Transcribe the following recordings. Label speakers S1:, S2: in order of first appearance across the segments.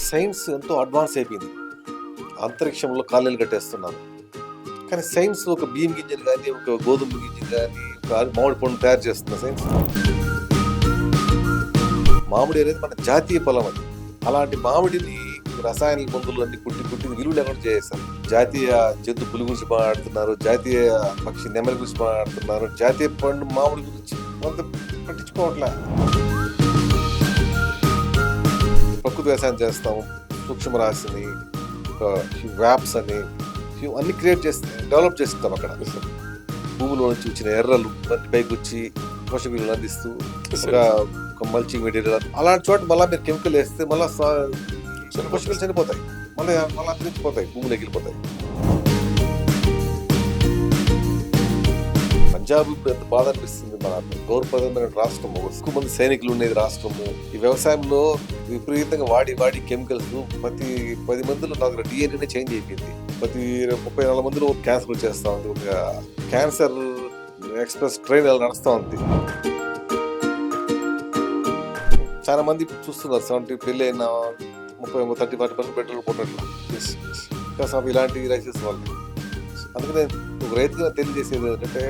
S1: Science ఎంతో advance అయిపోయింది. అంతరిక్షంలో కాలేలు కట్టేస్తున్నారు. కానీ సైన్స్ ఒక బియ్యం గింజలు కానీ, ఒక గోధుమ గింజలు కానీ, ఒక మామిడి పండు తయారు చేస్తున్న సైన్స్. మామిడి అనేది మన జాతీయ ఫలం అది. అలాంటి మామిడిని రసాయన మందులు అన్ని పుట్టి విలువ లేకుండా చేసేస్తారు. జాతీయ జంతు పులి గురించి మాట్లాడుతున్నారు, జాతీయ పక్షి నెమలి గురించి మాట్లాడుతున్నారు, జాతీయ పండు మామిడి గురించి కొంత పట్టించుకోవట్లే. ప్రకృతి వ్యవసాయం చేస్తాము, సూక్ష్మ రాశిని, వ్యాప్స్ అని అన్ని క్రియేట్ చేస్తే డెవలప్ చేస్తాం. అక్కడ భూమిలో నుంచి వచ్చిన ఎర్రలు అన్ని పైకి వచ్చి పోషక విలువలు అందిస్తూ ఒక మల్చింగ్ మెటీరియల్ అలాంటి చోట మళ్ళీ మీరు కెమికల్ వేస్తే మళ్ళీ పోషకాలు చనిపోతాయి, మళ్ళీ అంతరించిపోతాయి, భూమిలోకి వెళ్ళిపోతాయి. పంజాబ్ ఇప్పుడు ఎంత బాధ అనిపిస్తుంది. మన గౌరవప్రదమైన రాష్ట్రము, ఎక్కువ మంది సైనికులు ఉండేది రాష్ట్రము. ఈ వ్యవసాయంలో విపరీతంగా వాడి కెమికల్స్ ప్రతి 10 మందిలో నాకు డిఎన్ఏ చేంజ్ అయిపోయింది. ప్రతి 34 మందిలో క్యాన్సర్ వచ్చేస్తా ఉంది. ఒక క్యాన్సర్ ఎక్స్ప్రెస్ ట్రైన్ నడుస్తూ ఉంది. చాలా మంది చూస్తున్నారు 70 పెళ్ళి అయిన 30-40% పెట్రోల్ పోటట్లా బికాస్ ఇలాంటి రైసెస్ వల్ల. అందుకనే ఒక రైతుగా తెలియజేసేది ఏంటంటే,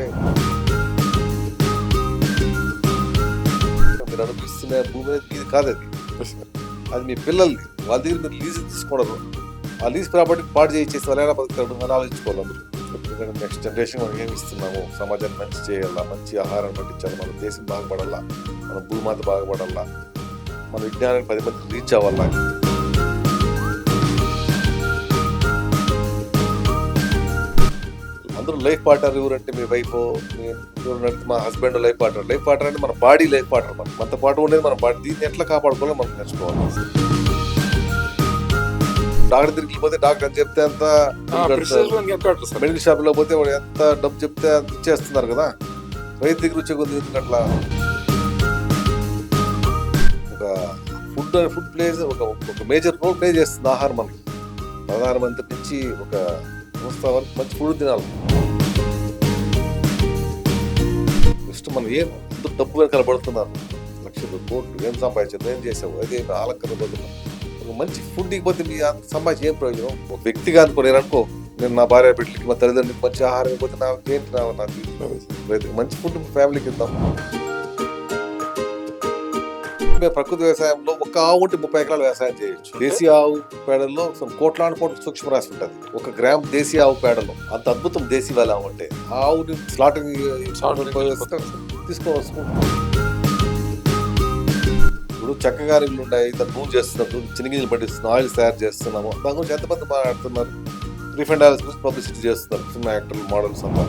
S1: మీరు అనిపిస్తున్న భూమి అనేది కాదు, అది మీ పిల్లల్ని. వాళ్ళ దగ్గర మీరు లీజ్ తీసుకోవడం, ఆ లీజ్ ప్రాపర్టీ పాటు చేయించేసి వాళ్ళు ఎలా బతుకుతాడు అని ఆలోచించుకోవాలి అందరూ. ఎందుకంటే నెక్స్ట్ జనరేషన్ మనం ఏమి ఇస్తున్నాము, సమాజాన్ని మంచి చేయాలా, మంచి ఆహారం పండించాలి, మన దేశం బాగుపడాలా, మన భూమాత బాగుపడాలా, మన విజ్ఞానాన్ని 10 మందికి రీచ్ అవ్వాలా. అందరూ లైఫ్ పార్ట్నర్ ఎవరంటే మీ వైఫ్, మా హస్బెండ్ లైఫ్ పార్ట్నర్ అంటే మన బాడీ లైఫ్ పార్ట్నర్. మనతో పాటు ఉండేది మన బాడీ. దీన్ని ఎట్లా కాపాడుకోవాలో మనం నేర్చుకోవాలి. డాక్టర్ దగ్గరికి పోతే డాక్టర్ అని చెప్తే అంత, మెడికల్ షాప్ లో పోతే వాడు ఎంత డబ్బు చెప్తే అంత ఇచ్చేస్తున్నారు కదా. రైతు దగ్గర వచ్చే కొద్ది అట్లా ఒక ఫుడ్ ప్లేస్ ఒక మేజర్ రోల్ ప్లే చేస్తుంది ఆహారం. మనకి ప్రధానమంత్రి నుంచి ఒక సంస్థ వరకు మంచి ఫుడ్ తినాలి. నెక్స్ట్ మనం డబ్బు వెనకాల పడుతున్నారు, లక్షలు కోట్లు ఏం సంపాదించారు, ఏం చేసావు, అదే ఆలక్కన బదులు ఒక మంచి ఫుడ్ ఇకపోతే మీ సంపాదించి ఏం ప్రయోజనం. ఒక వ్యక్తిగా అనుకో, నేను అనుకో, నేను నా భార్య బిడ్డలకి, మా తల్లిదండ్రులకి మంచి ఆహారం ఇకపోతే నాకేంటి, నాకు మంచి ఫుడ్ ఫ్యామిలీకి ఇద్దాం. ప్రకృతి వ్యవసాయంలో ఒక ఆవు ఉంటే 30 ఎకరాలు వ్యవసాయం చేయొచ్చు. దేశీయ ఆవు పేడల్లో కోట్లాను సూక్ష్మ రాశి ఉంటుంది. 1 గ్రామ్ దేశీయ ఆవు పేడలో అంత అద్భుతం దేశీ వాళ్ళ ఆవు అంటే. ఆవుని స్లాటరింగ్ తీసుకోవచ్చు. ఇప్పుడు చక్కగా ఇల్లు ఉన్నాయి, దాన్ని మూవ్ చేస్తున్నాం, చిన్నగిన్నెలు పట్టిస్తున్నాం, ఆయిల్స్ తయారు చేస్తున్నాము. దాని గురించి ఎంతమంది మాట్లాడుతున్నారు, రిఫైండ్ ఆయిల్స్ గురించి పబ్లిసిటీ చేస్తున్నారు సినిమా యాక్టర్లు, మోడల్స్ అంతా.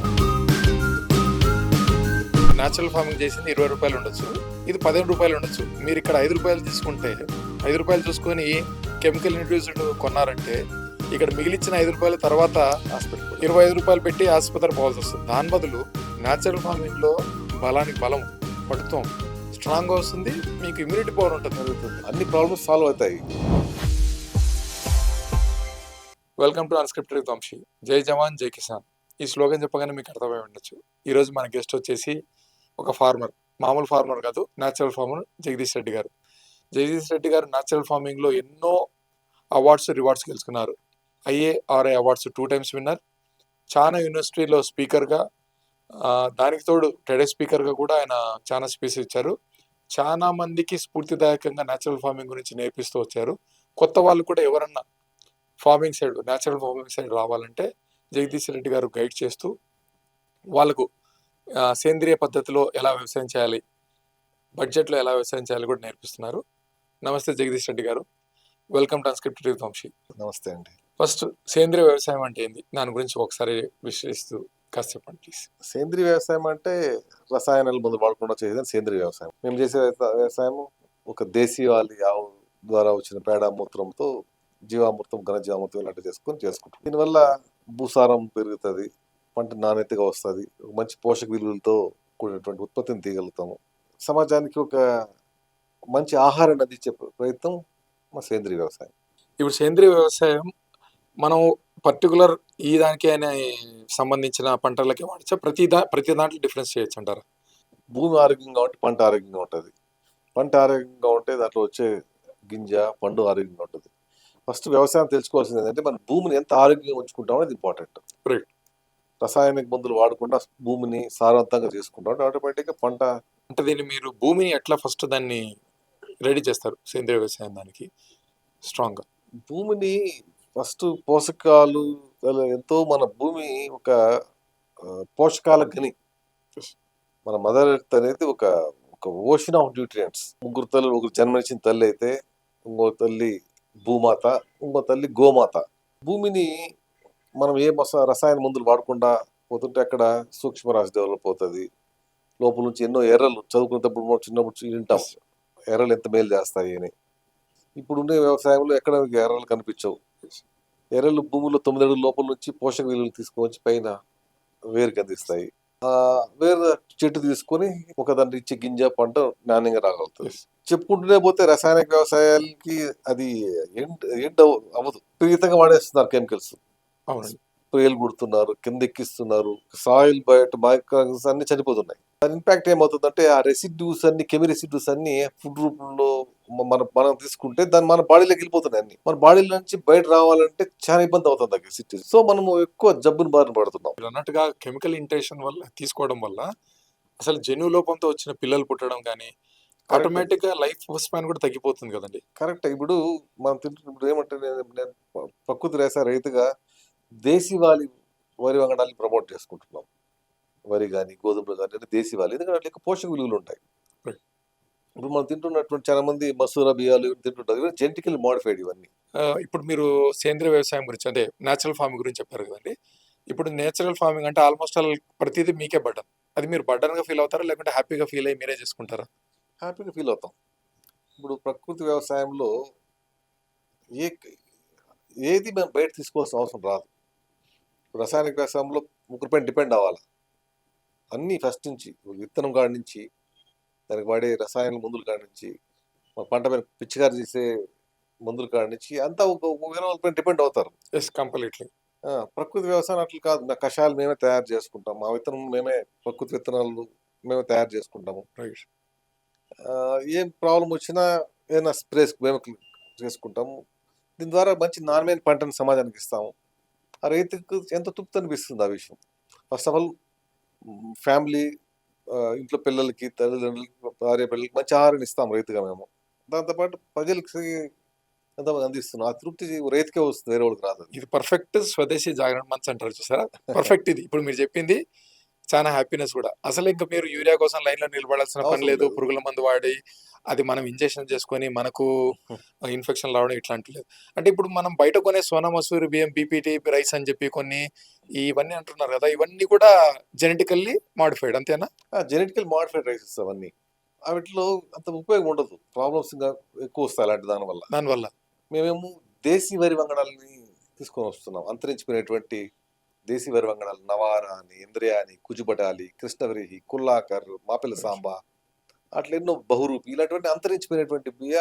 S2: న్యాచురల్ ఫార్మింగ్ చేసింది 20 రూపాయలు ఉండొచ్చు, ఇది 15 రూపాయలు ఉండొచ్చు. మీరు ఇక్కడ 5 రూపాయలు తీసుకుంటే 5 రూపాయలు చూసుకొని కెమికల్ ఇంట్రడ్యూస్డ్ కొన్నారంటే ఇక్కడ మిగిలిచ్చిన 5 రూపాయల తర్వాత 25 రూపాయలు పెట్టి ఆసుపత్రి పోవాల్సి వస్తుంది. దాని బదులు న్యాచురల్ ఫార్మింగ్ లో బలానికి బలం, పడుతాం స్ట్రాంగ్ గా వస్తుంది, మీకు ఇమ్యూనిటీ పవర్ ఉంటుంది,
S1: అన్ని ప్రాబ్లమ్స్ సాల్వ్ అవుతాయి.
S2: Welcome to unscripted with Vamsi. జై జవాన్ జై కిసాన్. ఈ స్లోగన్ చెప్పగానే మీకు అర్థమై ఉండొచ్చు. ఈరోజు మన గెస్ట్ వచ్చేసి ఒక ఫార్మర్, మామూలు ఫార్మర్ కాదు, న్యాచురల్ ఫార్మర్ జగదీష్ రెడ్డి గారు. జగదీష్ రెడ్డి గారు న్యాచురల్ ఫార్మింగ్లో ఎన్నో అవార్డ్స్, రివార్డ్స్ గెలుచుకున్నారు. IARI awards 2 times winner. చాలా యూనివర్సిటీలో స్పీకర్గా, దానికి తోడు టెడెక్స్ స్పీకర్గా కూడా ఆయన చాలా స్పీచెస్ ఇచ్చారు. చాలా మందికి స్ఫూర్తిదాయకంగా న్యాచురల్ ఫార్మింగ్ గురించి నేర్పిస్తూ వచ్చారు. కొత్త వాళ్ళు కూడా ఎవరన్నా farming side, natural farming side రావాలంటే జగదీష్ రెడ్డి గారు గైడ్ చేస్తూ వాళ్ళకు సేంద్రియ పద్ధతిలో ఎలా వ్యవసాయం చేయాలి, బడ్జెట్లో ఎలా వ్యవసాయం చేయాలి కూడా నేర్పిస్తున్నారు. నమస్తే జగదీష్ రెడ్డి గారు, welcome to unscripted with Vamsi.
S1: నమస్తే అండి.
S2: ఫస్ట్ సేంద్రియ వ్యవసాయం అంటే ఏంది, దాని గురించి ఒకసారి విశ్లేషిస్తూ కాస్త చెప్పండి ప్లీజ్.
S1: సేంద్రియ వ్యవసాయం అంటే రసాయనాల మందు వాడకుండా చేసేది సేంద్రియ వ్యవసాయం. మేము చేసే వ్యవసాయం ఒక దేశీయ ఆవు ద్వారా వచ్చిన పేడ మూత్రంతో జీవామృతం, ఘనజీవామృతం ఇలాంటివి చేసుకుంటాం. దీనివల్ల భూసారం పెరుగుతుంది, పంట నాణ్యతగా వస్తుంది, మంచి పోషక విలువలతో కూడినటువంటి ఉత్పత్తిని తీయగలుగుతాము. సమాజానికి ఒక మంచి ఆహారాన్ని అందించే ప్రయత్నం మా సేంద్రియ వ్యవసాయం.
S2: ఇప్పుడు సేంద్రియ వ్యవసాయం మనం పర్టికులర్ ఈ దానికి సంబంధించిన పంటలకి వాడచ్చా, ప్రతి దాంట్లో డిఫరెన్స్ చేయొచ్చు అంటారా?
S1: భూమి ఆరోగ్యంగా ఉంటే పంట ఆరోగ్యంగా ఉంటుంది. పంట ఆరోగ్యంగా ఉంటే దాంట్లో వచ్చే గింజ పండు ఆరోగ్యంగా ఉంటుంది. ఫస్ట్ వ్యవసాయం తెలుసుకోవాల్సింది ఏంటంటే మన భూమిని ఎంత ఆరోగ్యంగా ఉంచుకుంటాం అనేది ఇంపార్టెంట్.
S2: రైట్.
S1: రసాయనిక మందులు వాడకుండా భూమిని సారవంతంగా చేసుకుంటాం ఆటోమేటిక్గా పంట.
S2: అంటే దీన్ని మీరు భూమిని ఎట్లా ఫస్ట్ దాన్ని రెడీ చేస్తారు సేంద్రియ వ్యవసాయం దానికి స్ట్రాంగ్గా?
S1: భూమిని ఫస్ట్ పోషకాలు ఎంతో మన భూమి ఒక పోషకాల గని. మన మదర్ ఎర్త్ అనేది ఒక ఒక ఓషన్ ఆఫ్ న్యూట్రియంట్స్. ముగ్గురు తల్లి, ఒకరు జన్మనిచ్చిన తల్లి అయితే ఇంకో తల్లి భూమాత, ఇంకో తల్లి గోమాత. భూమిని మనం ఏ రసాయన మందులు వాడకుండా పోతుంటే అక్కడ సూక్ష్మరాశి డెవలప్ అవుతుంది. లోపల నుంచి ఎన్నో ఎర్రలు చదువుకునేటప్పుడు మనం చిన్నప్పుడు వింటాం ఎర్రలు ఎంత మేలు చేస్తాయి అని. ఇప్పుడుండే వ్యవసాయంలో ఎక్కడ ఎర్రలు కనిపించవు. ఎర్రలు భూమిలో 9 అడుగుల లోపల నుంచి పోషక విలువలు తీసుకొని పైన వేరుకి అందిస్తాయి. వేరు చెట్టు తీసుకొని ఒక దాన్ని ఇచ్చే గింజ పంట నాణ్యంగా రాగలుగుతుంది. చెప్పుకుంటూనే పోతే రసాయనిక వ్యవసాయాలకి అది ఎండ్ అవ్వదు. విపరీతంగా వాడేస్తున్నారు కెమికల్స్.
S2: అవునండి.
S1: స్ప్రేలు కొడుతున్నారు, కింద ఎక్కిస్తున్నారు, సాయిల్ బయట మైక్రోఆర్గానిజమ్స్ అన్ని చనిపోతున్నాయి. దాని ఇంపాక్ట్ ఏమవుతుందంటే ఆ రెసిడ్యూస్ అన్ని, కెమికల్ రెసిడ్యూస్ అన్ని ఫుడ్ రూపంలో మనం తీసుకుంటే దాన్ని మన బాడీలోకి వెళ్ళిపోతున్నాయి. అన్ని మన బాడీలో నుంచి బయట రావాలంటే చాలా ఇబ్బంది అవుతుంది సిటీ. సో మనము ఎక్కువ జబ్బుని బారిన పడుతున్నాం.
S2: మీరు అన్నట్టుగా కెమికల్ ఇంటేషన్ వల్ల తీసుకోవడం వల్ల అసలు జన్యు లోపంతో వచ్చిన పిల్లలు పుట్టడం కానీ ఆటోమేటిక్ గా లైఫ్ స్పాన్ కూడా తగ్గిపోతుంది కదండి.
S1: కరెక్ట్. ఇప్పుడు మనం తింటున్నప్పుడు ఏమంటే నేను ప్రకృతి రైతుగా దేశీవాలి వరి వంగడాన్ని ప్రమోట్ చేసుకుంటున్నాం. వరి కానీ గోధుమలు కానీ దేశీవాలి, ఎందుకంటే వాటికి పోషక విలువలు ఉంటాయి. ఇప్పుడు మనం తింటున్నటువంటి చాలా మంది మసూర బియ్యాలు తింటుంటారు, జెనెటికల్లీ మోడిఫైడ్ ఇవన్నీ.
S2: ఇప్పుడు మీరు సేంద్రియ వ్యవసాయం గురించి అంటే నేచురల్ ఫార్మింగ్ గురించి చెప్పారు కదండి. ఇప్పుడు నేచురల్ ఫార్మింగ్ అంటే ఆల్మోస్ట్ ఆల్ ప్రతిదీ మీకే బర్డన్. అది మీరు బర్డన్ గా ఫీల్ అవుతారా లేకుంటే హ్యాపీగా ఫీల్ అయ్యి మీరే చేసుకుంటారా?
S1: హ్యాపీగా ఫీల్ అవుతాం. ఇప్పుడు ప్రకృతి వ్యవసాయంలో ఏది మేము బయట తీసుకోవాల్సిన అవసరం రాదు. రసాయనిక వ్యవసాయంలో ముగ్గురిపైన డిపెండ్ అవ్వాలి. అన్నీ ఫస్ట్ నుంచి విత్తనం కాడి నుంచి దానికి వాడే రసాయన మందుల కాడి నుంచి పంట మీద పిచ్చికారు చేసే మందుల కాడి నుంచి అంతా వేరే వాళ్ళపైన డిపెండ్ అవుతారు.
S2: కంప్లీట్లీ.
S1: ప్రకృతి వ్యవసాయం అట్లా కాదు. నా కషాయాలు మేమే తయారు చేసుకుంటాం, మా విత్తనం మేమే, ప్రకృతి విత్తనాలు మేమే తయారు చేసుకుంటాము. ఏం ప్రాబ్లం వచ్చినా ఏదైనా స్ప్రేస్ మేము చేసుకుంటాము. దీని ద్వారా మంచి నాణ్యమైన పంటను సమాజానికి ఇస్తాము. ఆ రైతుకు ఎంత తృప్తి అనిపిస్తుంది ఆ విషయం. ఫస్ట్ ఆఫ్ ఆల్ ఫ్యామిలీ, ఇంట్లో పిల్లలకి, తల్లిదండ్రులకి, భార్య పిల్లలకి మంచి ఆహారాన్ని ఇస్తాం రైతుగా మేము. దాంతోపాటు ప్రజలకి ఎంతమంది అందిస్తున్నాం. ఆ తృప్తి రైతుకే వస్తుంది, వేరే వాళ్ళకి రాదు.
S2: ఇది పర్ఫెక్ట్ స్వదేశీ జాగరణ మంచ్ అంటారు చూసారా, పర్ఫెక్ట్. ఇది ఇప్పుడు మీరు చెప్పింది చాలా హ్యాపీనెస్ కూడా. అసలు ఇంకా మీరు యూరియా కోసం లైన్ లో నిలబడాల్సిన పని లేదు. పురుగుల మందు వాడి అది మనం ఇంజెక్షన్ చేసుకొని మనకు ఇన్ఫెక్షన్ రావడం ఇట్లాంటి లేదు. అంటే ఇప్పుడు మనం బయట కొనే సోనా మసూరి బియ్యం, బీపీటీ రైస్ అని చెప్పి కొన్ని ఇవన్నీ అంటున్నారు కదా, ఇవన్నీ కూడా జెనెటికల్లీ మాడిఫైడ్ అంతేనా?
S1: జెనెటికల్ మాడిఫైడ్ రైసెస్ అవన్నీ. వాటిలో అంత ఉపయోగం ఉండదు, ప్రాబ్లమ్స్ ఇంకా ఎక్కువ వస్తాయి అలాంటి దానివల్ల. మేమేమో దేశీ వరి వంగడాలని తీసుకొని వస్తున్నాం. అంతరించిపోయినటువంటి దేశీ వరి వంగడాలు నవారా అని, ఇంద్రియ అని, కుజుబటాలి, కృష్ణవరిహి, కుల్లాకర్, మాపిల సాంబా, అట్లా ఎన్నో బహురూపి, ఇలాంటివన్నీ అంతరించిపోయినటువంటి బియ్య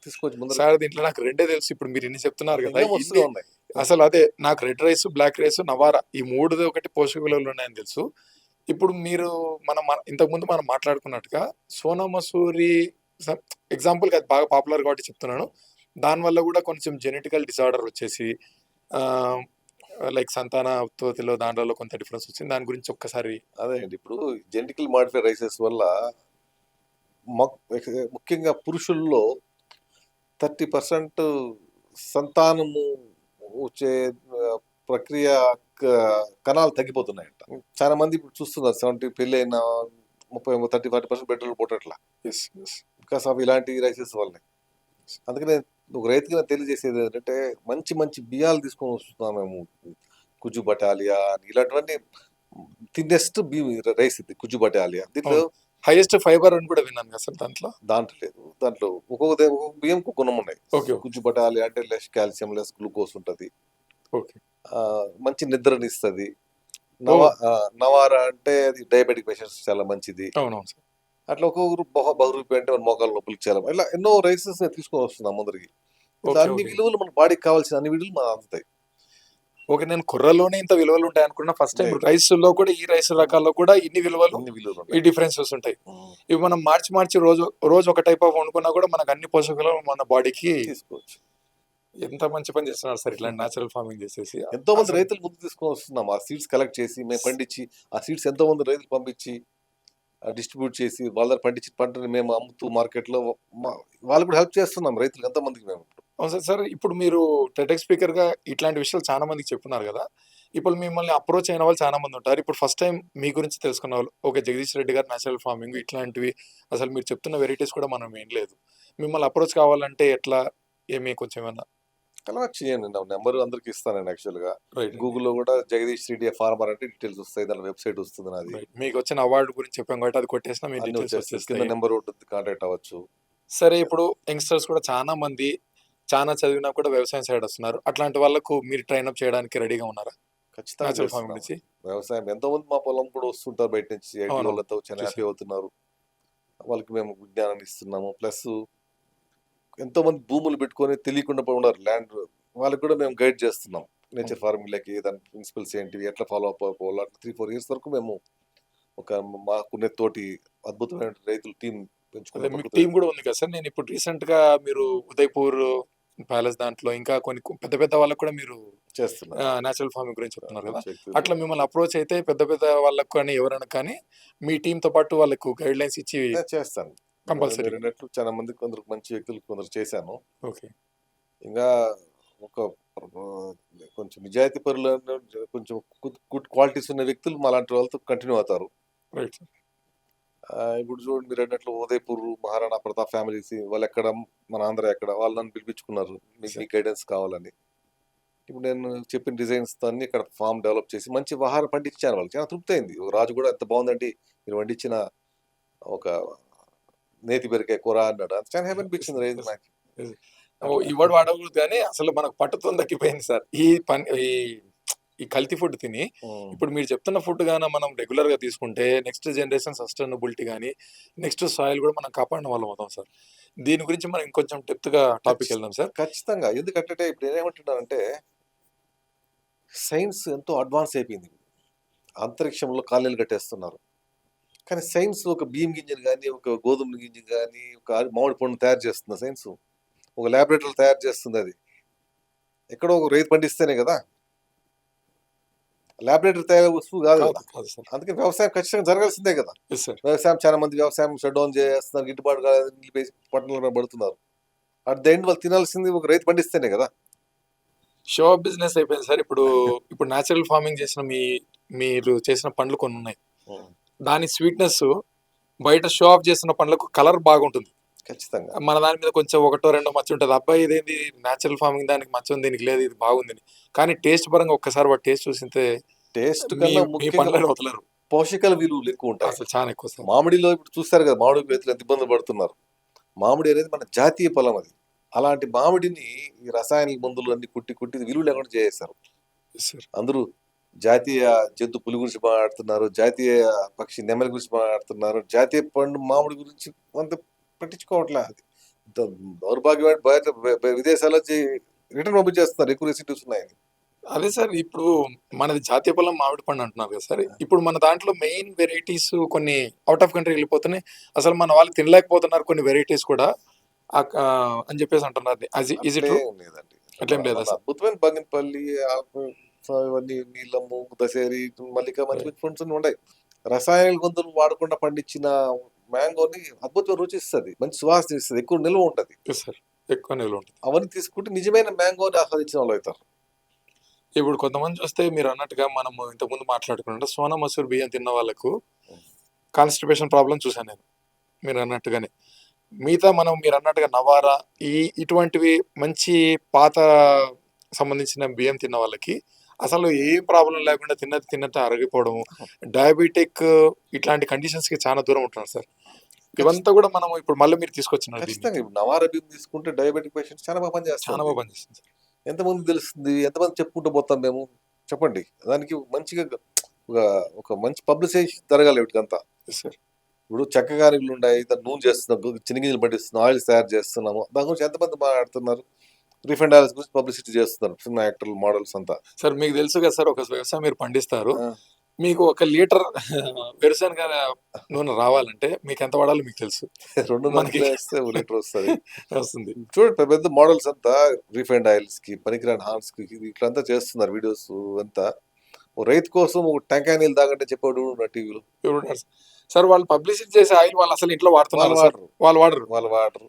S1: తీసుకొచ్చి ముందు.
S2: సార్ దీంట్లో నాకు రెండే తెలుసు. ఇప్పుడు మీరు ఇన్ని చెప్తున్నారు కదా,
S1: ఉన్నాయి.
S2: అసలు అదే నాకు red rice, black rice, Navara ఈ మూడు ఒకటి పోషక విలువలు ఉన్నాయని తెలుసు. ఇప్పుడు మీరు ఇంతకుముందు మనం మాట్లాడుకున్నట్టుగా సోనా మసూరి ఎగ్జాంపుల్ అది బాగా పాపులర్ కాబట్టి చెప్తున్నాను. దానివల్ల కూడా కొంచెం జెనెటికల్ డిసార్డర్ వచ్చేసి లైక్ సంతాన ఉత్పత్తిలో దాంట్లో కొంత డిఫరెన్స్ వచ్చింది. దాని గురించి ఒక్కసారి.
S1: అదే అండి, ఇప్పుడు జెనెటికల్ మాడిఫైడ్ రైసెస్ వల్ల ముఖ్యంగా పురుషుల్లో 30% సంతానము వచ్చే ప్రక్రియ కణాలు తగ్గిపోతున్నాయంట. చాలా మంది ఇప్పుడు చూస్తున్నారు 70 పెళ్ళి అయిన 30-40% బెడ్రూల్ పుట్టట్లా, బికాస్ ఆఫ్ ఇలాంటి రైసెస్ వల్లనే. అందుకనే ఒక రైతుగా తెలియజేసేది ఏంటంటే మంచి మంచి బియ్యాలు తీసుకొని వస్తున్నాం మేము. కుజు బటాలియా ఇలాంటివన్నీ థిన్నెస్ట్ రైస్ ఇది, కుజు బటాలియా. దీంట్లో
S2: హైయెస్ట్ ఫైబర్ అని కూడా విన్నాను కదా సార్. దాంట్లో
S1: లేదు. దాంట్లో ఒక్కొక్క బియ్యంకు గుణం ఉన్నాయి. కుజు బటాలియా అంటే లెస్ కాల్షియం, లెస్ గ్లూకోజ్ ఉంటుంది, మంచి నిద్రనిస్తుంది. నవారా అంటే అది డయాబెటిక్ పేషెంట్స్ చాలా మంచిది. అట్లా ఒక్కొక్కరు బహురూపి అంటే మన మోకాల నొప్పులు చాలా, ఇలా ఎన్నో రైసెస్ తీసుకొని వస్తున్నాం ముందరికి. అన్ని విలువలు మన బాడీకి కావాల్సిన అన్ని విలువలు మనం అందుతాయి.
S2: ఓకే. నేను కొర్రలోనే ఇంత విలువలు ఉంటాయి అనుకున్నా. ఫస్ట్ టైం
S1: లేదు.
S2: రైస్‌లో కూడా ఈ రైస్ రకాల్లో కూడా ఇన్ని విలువలు,
S1: ఇన్ని విలువలు
S2: ఈ
S1: ఉన్నాయి.
S2: డిఫరెన్సెస్ ఉంటాయి. ఇవి మనం మార్చి రోజు ఒక టైప్ ఆఫ్ వండుకున్నా కూడా మనకు అన్ని పోషకాలు మన బాడీకి
S1: తీసుకోవచ్చు.
S2: ఎంత మంచి పని చేస్తున్నారు సార్ ఇట్లాంటి నేచురల్ ఫార్మింగ్ చేసేసి.
S1: ఎంతో మంది
S2: అసలు
S1: రైతులు ముందు తీసుకొని వస్తున్నాం. ఆ సీడ్స్ కలెక్ట్ చేసి మేము పండించి, ఆ సీడ్స్ ఎంతో మంది రైతులు పంపించి డిస్ట్రిబ్యూట్ చేసి వాళ్ళ దగ్గర పండించిన పంటని మేము అమ్ముతూ మార్కెట్‌లో వాళ్ళకి కూడా హెల్ప్ చేస్తున్నాం రైతులకు ఎంతో మందికి మేము.
S2: అవును సార్. సార్ ఇప్పుడు మీరు టెడ్‌ఎక్స్ స్పీకర్‌గా ఇట్లాంటి విషయాలు చాలా మందికి చెప్తున్నారు గదా! ఇప్పుడు మిమ్మల్ని అప్రోచ్ అయిన వాళ్ళు చాలా మంది ఉంటారు. ఇప్పుడు ఫస్ట్ టైమ్ మీ గురించి తెలుసుకున్న వాళ్ళు, ఓకే. జగదీష్ రెడ్డి గారు నేచురల్ ఫార్మింగ్ ఇట్లాంటివి అసలు మీరు చెప్తున్న వెరైటీస్ కూడా మనం వినలేదు. మిమ్మల్ని అప్రోచ్ కావాలంటే ఎట్లా? ఏమి కొంచెం ఏమన్నా
S1: కలెక్ట్ చేయండి. నా నంబర్ అందరికి ఇస్తాను నేను యాక్చువల్‌గా.
S2: రైట్ అండి.
S1: గూగుల్‌లో కూడా జగదీష్ రెడ్డి ఫార్మర్ అంటే డీటెయిల్స్ వస్తాయి. దాని వెబ్‌సైట్ వస్తుంది నాది.
S2: రైట్. మీకొచ్చిన అవార్డ్ గురించి చెప్పాం కాబట్టి అది కొట్టేసినా మీ
S1: అన్నీ
S2: డీటెయిల్స్
S1: వచ్చేస్తాయి. కింద
S2: వచ్చేస్తాయి.
S1: నంబర్ ఉంటుంది. కాంటాక్ట్ అవ్వచ్చు.
S2: సరే ఇప్పుడు యంగ్‌స్టర్స్ కూడా చాలా మంది చానా చదివినా కూడా వ్యవసాయం సైడ్ వస్తున్నారు. అట్లాంటి వాళ్ళకు మీరు ట్రైనప్ చేయడానికి రెడీగా ఉన్నారా?
S1: ఖచ్చితంగా
S2: నేచురల్ ఫార్మింగ్
S1: చేస్తున్నాం.
S2: నుంచి?
S1: వ్యవసాయం ఎంతోమంది మా పొలం కూడా వస్తుంటారు బయట నుంచి. ఐటీ
S2: అవునవును.
S1: వాళ్ళతో చాలా హ్యాపీ
S2: చూసాను.
S1: అవుతున్నారు. వాళ్ళకి మేము విజ్ఞానాన్ని ఇస్తున్నాము. ప్లస్ ఎంతోమంది భూములు పెట్టుకొని తెలియకుండా ఉన్నారు ల్యాండ్. వాళ్ళకి కూడా మేము గైడ్ చేస్తున్నాం. నేచర్ ఫార్మింగ్‌లోకి దాని ప్రిన్సిపల్స్ ఏంటివి, ఎట్లా ఫాలో అప్ అవ్వాలి. అట్లా 3, 4 ఇయర్స్ వరకు మేము ఒక మాకున్న తోటి అద్భుతమైన రైతుల టీమ్
S2: అదే
S1: పెంచుకున్నాం.
S2: మీకు
S1: ప్రకృతి
S2: టీమ్ కూడా ఉంది కదా సార్. నేను ఇప్పుడు రీసెంట్‌గా మీరు ఉదయపూర్ ప్యాలెస్ దాంట్లో ఇంకా కొన్ని పెద్ద పెద్ద వాళ్ళకి కూడా మీరు
S1: చేస్తున్నాం.
S2: నేచురల్ ఫార్మింగ్ గురించి చెప్తున్నారు కదా!
S1: మంచి వ్యక్తులు.
S2: అట్లా మిమ్మల్ని అప్రోచ్ అయితే పెద్ద పెద్ద వాళ్ళకి కానీ ఎవరైనా కానీ మీ టీమ్‌తో పాటు వాళ్ళకు గైడ్‌లైన్స్ ఇచ్చి
S1: నేను చేస్తాను.
S2: కంపల్సరీ.
S1: మీరన్నట్లు చాలా మంది కొందరు మంచి వ్యక్తులు కొందరు చేశాను.
S2: ఓకే.
S1: ఇంకా ఒక ఆహ్, కొంచెం నిజాయితీ పరులను కొంచెం గుడ్ క్వాలిటీస్ ఉన్న వ్యక్తులు మాలాంటి వాళ్ళతో కంటిన్యూ అవుతారు.
S2: రైట్.
S1: ఇప్పుడు చూడండి మీరన్నట్లు ఉదయపూర్, మహారాణా ప్రతాప్ ఫ్యామిలీస్ వాళ్ళెక్కడ, మన ఆంధ్ర ఎక్కడ వాళ్ళు నన్ను పిలిపించుకున్నారు. మీకు మీ గైడెన్స్ కావాలని. ఇప్పుడు నేను చెప్పిన డిజైన్స్‌తో అన్నీ ఇక్కడ ఫార్మ్ డెవలప్ చేసి మంచి ఆహారం పండించాను వాళ్ళకి. చాలా తృప్తి అయింది. రాజు కూడా ఎంత బాగుందండి మీరు వండించిన ఒక నేతి బీరకాయ కూర అన్నాడు. అది చాలా హ్యాపీ అనిపించింది రైతు నాకు.
S2: ఈ
S1: అట్లా.
S2: వర్డ్ వాడకూడదు కానీ అసలు మనకు పట్టుతోని తగ్గిపోయింది సార్. ఈ ఈ కల్తీ ఫుడ్ తిని.
S1: హ్మ్.
S2: ఇప్పుడు మీరు చెప్తున్న ఫుడ్ గాన మనం రెగ్యులర్‌గా తీసుకుంటే నెక్స్ట్ జనరేషన్ సస్టైనబిలిటీ గాని, నెక్స్ట్ సాయిల్ కూడా మనం కాపాడిన వాళ్ళం అవుతాం సార్. దీని గురించి మనం ఇంకొంచెం డెప్త్‌గా టాపిక్‌కి వెళ్దాం సార్.
S1: ఖచ్చితంగా. ఎందుకంటే ఇప్పుడు నేనేమంటున్నానంటే సైన్స్ ఎంతో అడ్వాన్స్ అయిపోయింది. అంతరిక్షంలో కాలనీలు కట్టేస్తున్నారు. కానీ సైన్స్ ఒక బియ్యం గింజను గాని, ఒక గోధుమ గింజను గాని, ఒక మామిడి పండును తయారు చేస్తుంది సైన్స్. ఒక లాబొరేటరీలో తయారు చేస్తుందది. ఎక్కడో ఒక రైతు పండిస్తేనే గదా! లాబొరేటరీ తయారయ్యే వస్తువు గాదు
S2: కాదు,
S1: గదా!
S2: కాదు సార్.
S1: అందుకని వ్యవసాయం ఖచ్చితంగా జరగాల్సిందే గదా!
S2: Yes sir.
S1: వ్యవసాయం చాలా మంది వ్యవసాయం షట్ డౌన్ చేసేస్తున్నారు. గిట్టుబాటు కాదని నిలిపేసి పట్టణంలో పడుతున్నారు. అట్ ద ఎండ్ వాళ్ళు తినాల్సింది ఒక రైతు పండిస్తేనే గదా!
S2: షో ఆఫ్ బిజినెస్ అయిపోయింది సార్. ఇప్పుడు నేచురల్ ఫార్మింగ్ చేసిన మీరు చేసిన పండ్లు కొన్నున్నాయి.
S1: హ్మ్.
S2: దాని స్వీట్‌నెస్ బయట షో ఆఫ్ చేసిన పండ్లకు కలర్ బాగుంటుంది.
S1: ఖచ్చితంగా.
S2: మన దాని మీద కొంచెం ఒకటో రెండో మచ్చ ఉంటది. అబ్బాయి ఇదేంది నేచురల్ ఫార్మింగ్ దానికి మచ్చ ఉంది, దీనికి లేదు, ఇది బాగుందని. కానీ టేస్ట్ పరంగా ఒక్కసారి వాడు టేస్ట్ చూసింతే
S1: టేస్ట్
S2: మీ
S1: కన్నా
S2: మీ
S1: ముఖ్యంగా
S2: పండ్లని వదలరు.
S1: పోషకాల విలువలు ఎక్కువుంటాయి.
S2: అసలు చాలా ఎక్కువ సార్.
S1: మామిడిలో ఇప్పుడు చూస్తారు కదా! మామిడి రైతులు ఎంత ఇబ్బందులు పడుతున్నారు. మామిడి అనేది మన జాతీయ ఫలం అది. అలాంటి మామిడిని ఈ రసాయనిక మందులు అన్ని కుట్టి విలువ లేకుండా చేసేశారు.
S2: Yes sir.
S1: అందరూ జాతీయ జంతు పులి గురించి మాట్లాడుతున్నారు. జాతీయ పక్షి నెమలి గురించి మాట్లాడుతున్నారు. జాతీయ పండు మామిడి గురించి కొంత పట్టించుకోవట్లే. అది దౌర్భాగ్యమైన బయట విదేశాల్లో రిటర్న్ పంపించేస్తున్నారు. ఎక్కువ రెసిడ్యూస్ ఉన్నాయని.
S2: అదే సార్. ఇప్పుడు మనది జాతీయ ఫలం మామిడి పండు అంటున్నారు కదా సార్. ఇప్పుడు మన దాంట్లో మెయిన్ వెరైటీస్ కొన్ని ఔట్ ఆఫ్ కంట్రీ వెళ్ళిపోతున్నాయి. అసలు మన వాళ్ళు తినలేకపోతున్నారు కొన్ని వెరైటీస్ కూడా అని చెప్పేసి అంటున్నారు. ఈజ్ ఇట్
S1: అట్లే
S2: ట్రూ?
S1: లేదండి.
S2: అట్లేం లేదా
S1: మన
S2: సార్?
S1: అద్భుతమైన బంగినపల్లి, ఇవన్నీ నీలము, దశేరి, మల్లిక మంచి మంచి ఫ్రూట్స్ అన్ని ఉన్నాయి. రసాయనిక మందులు వాడకుండా పండించిన మ్యాంగోని అద్భుతమైన రుచి ఇస్తది. మంచి సువాసన ఇస్తది. ఎక్కువ నిల్వ ఉంటది.
S2: Yes sir. ఎక్కువ నిల్వ ఉంటుంది.
S1: అవన్నీ తీసుకుంటే నిజమైన మ్యాంగోని ఆస్వాదించిన వాళ్ళు అవుతారు.
S2: ఇప్పుడు కొంతమంది చూస్తే మీరు అన్నట్టుగా మనము ఇంతకుముందు మాట్లాడుకున్నట్టు సోనా మసూరి బియ్యం తిన్న వాళ్ళకు కాన్‌స్టిపేషన్ ప్రాబ్లమ్ చూసాను నేను. మీరు అన్నట్టుగానే. మిగతా మీరు అన్నట్టుగా నవారా ఇటువంటివి మంచి పాత సంబంధించిన బియ్యం తిన్న వాళ్ళకి అసలు ఏ ప్రాబ్లమ్ లేకుండా తిన్నది తిన్నట్టు అరిగిపోవడము, డయాబెటిక్ ఇట్లాంటి కండిషన్స్‌కి చాలా దూరం ఉంటున్నారు సార్. ఇవంతా కూడా మనం ఇప్పుడు మళ్ళీ మీరు తీసుకొచ్చినారు దీన్ని.
S1: ఖచ్చితంగా ఇప్పుడు నవారా బియ్యం తీసుకుంటే డయాబెటిక్ పేషెంట్స్ చాలా బాగా
S2: చాలా
S1: పనిచేస్తుంది.
S2: బాగా పనిచేస్తుంది సార్.
S1: ఎంతమందికి తెలుస్తుంది? ఎంతమంది చెప్పుకుంటూ పోతాం మేము? చెప్పండి. దానికి మంచిగా ఒక ఒక మంచి పబ్లిసైజేషన్ జరగాలి వీటికంతా.
S2: Yes sir.
S1: ఇప్పుడు చెక్క గారెలున్నాయి. దాన్ని నూనె చేస్తున్నాం. చినిగింజలు పట్టిస్తున్నాం. ఆయిల్స్ తయారు చేస్తున్నాము. దాని గురించి ఎంతమంది మాట్లాడుతున్నారు? రిఫైండ్ ఆయిల్స్ గురించి పబ్లిసిటీ చేస్తున్నారు సినిమా యాక్టర్లు, మోడల్స్ అంతా.
S2: సార్ మీకు తెలుసు కదా సార్, ఒక వ్యవసాయం మీరు పండిస్తారు,
S1: ఆ,
S2: మీకు 1 లీటర్ వేరుశనగ నూనె రావాలంటే మీకు ఎంత వాడాలో మీకు తెలుసు.
S1: 2.5
S2: మనకి
S1: కిలో వేస్తే 1 లీటర్ వస్తుంది.
S2: వస్తుంది.
S1: చూడండి పెద్ద పెద్ద మోడల్స్ అంతా రిఫైండ్ ఆయిల్స్ కి, పనికిరాని హార్న్స్ కి ఇట్లంతా చేస్తున్నారు వీడియోస్ అంతా. ఓ రైతు కోసం ఒక టెంకాయ నీళ్ళు తాగంటే చెప్పాడు నా టీవీలో.
S2: ఎవరున్నారు సార్? వాళ్ళు పబ్లిసిటీ చేసే ఆయిల్ వాళ్ళు అసలు ఇంట్లో
S1: వాళ్ళు
S2: వాడుతున్నారు సార్?
S1: వాడరు,
S2: వాళ్ళు వాడరు.
S1: వాళ్ళు వాడరు.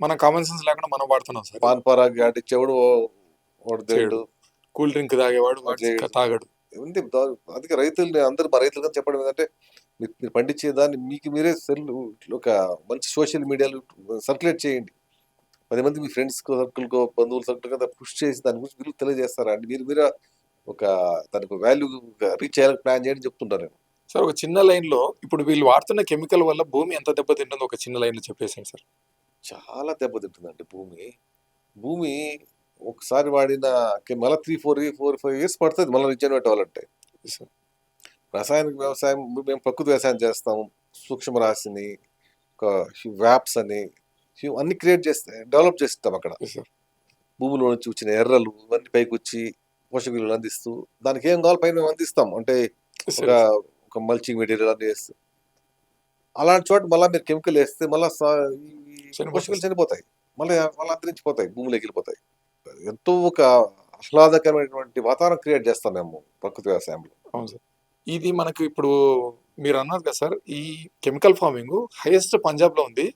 S2: మనం కామన్ సెన్స్ లేకుండా మనం వాడుతున్నాం సార్.
S1: పాన్ పరాగ్ ఆడిచ్చేవాడు వాడు
S2: చేయడు.
S1: దేడు
S2: కూల్ డ్రింక్ తాగేవాడు వాడు
S1: చేయడు.
S2: తాగడు.
S1: ఉంది అందుకే రైతుల్ని అందరూ మా రైతులు కానీ చెప్పడం ఏంటంటే మీరు పండించే దాన్ని మీకు మీరే ఒక మంచి సోషల్ మీడియాలో సర్క్యులేట్ చేయండి. 10 మంది మీ ఫ్రెండ్స్ సర్కిల్కో, బంధువుల సర్కిల్ కదా పుష్ చేసి దాని గురించి మీరు తెలియజేస్తారా అండి? మీరు ఒక దానికి వాల్యూ రీచ్ చేయాలని ప్లాన్ చేయండి చెప్తుంటారు నేను.
S2: సార్ ఒక చిన్న లైన్ లో ఇప్పుడు వీళ్ళు వాడుతున్న కెమికల్ వల్ల భూమి ఎంత దెబ్బతింటుందో ఒక చిన్న లైన్ లో చెప్పేసాను సార్.
S1: చాలా దెబ్బతింటుందండి భూమి. భూమి ఒకసారి వాడిన మళ్ళీ 3-4-5 ఇయర్స్ పడుతుంది మళ్ళీ రిజర్వేట్ అవ్వాలంటే.
S2: సార్
S1: రసాయనిక వ్యవసాయం మేము ప్రకృతి వ్యవసాయం చేస్తాము. సూక్ష్మ రాశిని, వ్యాప్స్ అని అన్ని క్రియేట్ చేస్తే డెవలప్ చేస్తాం అక్కడ.
S2: సార్
S1: భూమిలో నుంచి వచ్చిన ఎర్రలు ఇవన్నీ పైకి వచ్చి పోషక విలువలు అందిస్తూ దానికి ఏం కావాలి పైన మేము అందిస్తాం. అంటే ఒక మల్చింగ్ మెటీరియల్ అన్ని వేస్తాం. అలాంటి చోట మళ్ళీ మీరు కెమికల్ వేస్తే మళ్ళీ పోషకాలు చనిపోతాయి, మళ్ళీ అంతరించిపోతాయి, భూమిలోకి వెళ్ళిపోతాయి. ఎంతో ఒక ఆహ్లాదకరమైనటువంటి వాతావరణం క్రియేట్ చేస్తాం మేము ప్రకృతి వ్యవసాయంలో.
S2: అవును సార్. ఇది మనకు ఇప్పుడు మీరు అన్నారు కదా సార్, ఈ కెమికల్ ఫార్మింగ్ హైయెస్ట్ పంజాబ్ లో ఉంది.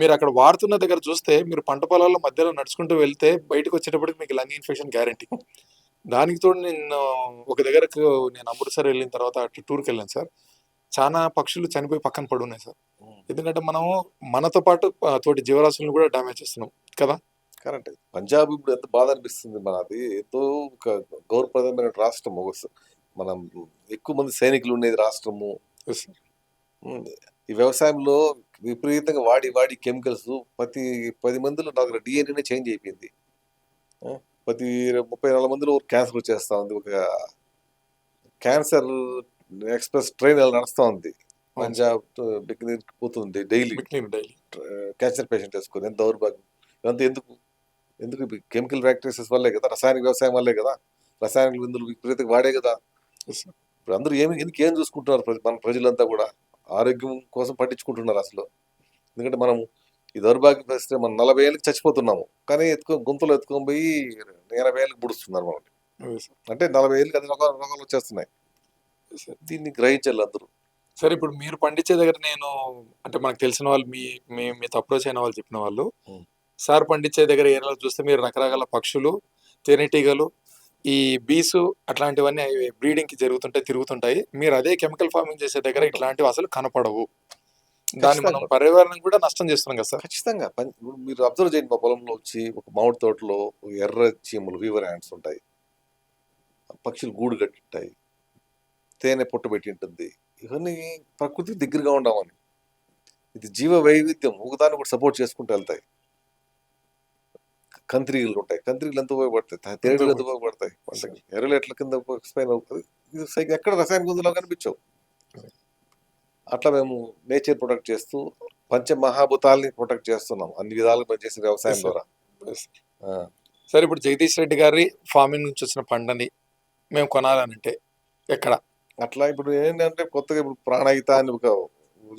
S2: మీరు అక్కడ వాడుతున్న దగ్గర చూస్తే మీరు పంట పొలాల మధ్యలో నడుచుకుంటూ వెళ్తే బయటకు వచ్చేటప్పటికి మీకు లంగ్ ఇన్ఫెక్షన్ గ్యారంటీ. దానికి తోడు నేను ఒక దగ్గరకు నేను అమృత్సర్ వెళ్ళిన తర్వాత అటు టూర్కి వెళ్ళాను సార్. చాలా పక్షులు చనిపోయి పక్కన పడున్నాయి సార్. ఎందుకంటే మనం మనతో పాటు తోటి జీవరాశులను కూడా డ్యామేజ్ చేస్తున్నాం కదా.
S1: కరెక్ట్. పంజాబ్ ఇప్పుడు ఎంత బాధ అనిపిస్తుంది. మనది ఎంతో ఒక గౌరవప్రదమైన రాష్ట్రం. మనం ఎక్కువ మంది సైనికులు ఉండేది రాష్ట్రము. ఈ వ్యవసాయంలో విపరీతంగా వాడి కెమికల్స్ ప్రతి 10 మందిలో నాకు డిఎన్ఏ చేంజ్ అయిపోయింది. ప్రతి 34 మందిలో క్యాన్సర్ వచ్చేస్తా ఉంది. ఒక క్యాన్సర్ ఎక్స్ప్రెస్ ట్రైన్ నడుస్తూ ఉంది పంజాబ్ పోతుంది డైలీ క్యాన్సర్ పేషెంట్ వేసుకుని. ఎంత దౌర్భాగ్యం. ఇదంతా ఎందుకు కెమికల్ ఫ్యాక్టరీస్ వల్లే కదా, రసాయనిక వ్యవసాయం వల్లే కదా, రసాయనిక మందులు విపరీతంగా వాడే కదా. ఇప్పుడు అందరూ ఏం చూసుకుంటున్నారు? మన ప్రజలంతా కూడా ఆరోగ్యం కోసం పట్టించుకుంటున్నారు అసలు. ఎందుకంటే మనం ఈ దౌర్భాగ్య పరిస్థితి మనం 40 ఏళ్ళకి చచ్చిపోతున్నాము, కానీ గుంతలు ఎత్తుకొని పోయి 80 ఏళ్ళకి పుడుస్తున్నారు మనకి. అంటే 40 ఏళ్ళకి అది రోగాలు వచ్చేస్తున్నాయి. దీన్ని గ్రహించాలి అందరూ.
S2: సరే ఇప్పుడు మీరు పండించే దగ్గర నేను అంటే మనకు తెలిసిన వాళ్ళు మీతో అప్రోచ్ అయిన వాళ్ళు చెప్పిన వాళ్ళు, సార్ పండించే దగ్గర ఏరియాలో చూస్తే మీరు రకరకాల పక్షులు, తేనెటీగలు, ఈ బీసు అట్లాంటివన్నీ బ్రీడింగ్ కి తిరుగుతుంటాయి. మీరు అదే కెమికల్ ఫార్మింగ్ చేసే దగ్గర ఇట్లాంటివి అసలు కనపడవు. దాన్ని మనం పర్యావరణం కూడా నష్టం చేస్తున్నాం కదా సార్.
S1: ఖచ్చితంగా. మీరు అబ్జర్వ్ చేయండి, మా పొలంలో వచ్చి ఒక మామిడి తోటలో ఎర్ర చీమలు, వీవర్ హ్యాండ్స్ ఉంటాయి, పక్షులు గూడు కట్టింటాయి, తేనె పొట్టు పెట్టి ఉంటుంది. ఇవన్నీ ప్రకృతి దగ్గరగా ఉండమని. ఇది జీవ వైవిధ్యం, ఒకదాన్ని కూడా సపోర్ట్ చేసుకుంటూ వెళ్తాయి. కంత్రీలు ఉంటాయి, కంత్రీలు ఎంత ఉపయోగపడతాయి, తేనెలు ఎంత ఉపయోగపడతాయి, ఎర్రలు ఎట్ల కింద ఎక్స్ప్లెయిన్ అవుతుంది. ఇది ఎక్కడ రసాయన గుందులో కనిపించవు. అట్లా మేము నేచర్ ప్రొటెక్ట్ చేస్తూ పంచమహాభూతాల్ని ప్రొటెక్ట్ చేస్తున్నాం అన్ని విధాలుగా చేసిన వ్యవసాయం ద్వారా.
S2: సరే ఇప్పుడు జగదీష్ రెడ్డి గారి ఫార్మింగ్ నుంచి వచ్చిన పంటని మేము కొనాలనంటే ఎక్కడ?
S1: అట్లా ఇప్పుడు ఏంటంటే కొత్తగా ఇప్పుడు ప్రాణహిత అని ఒక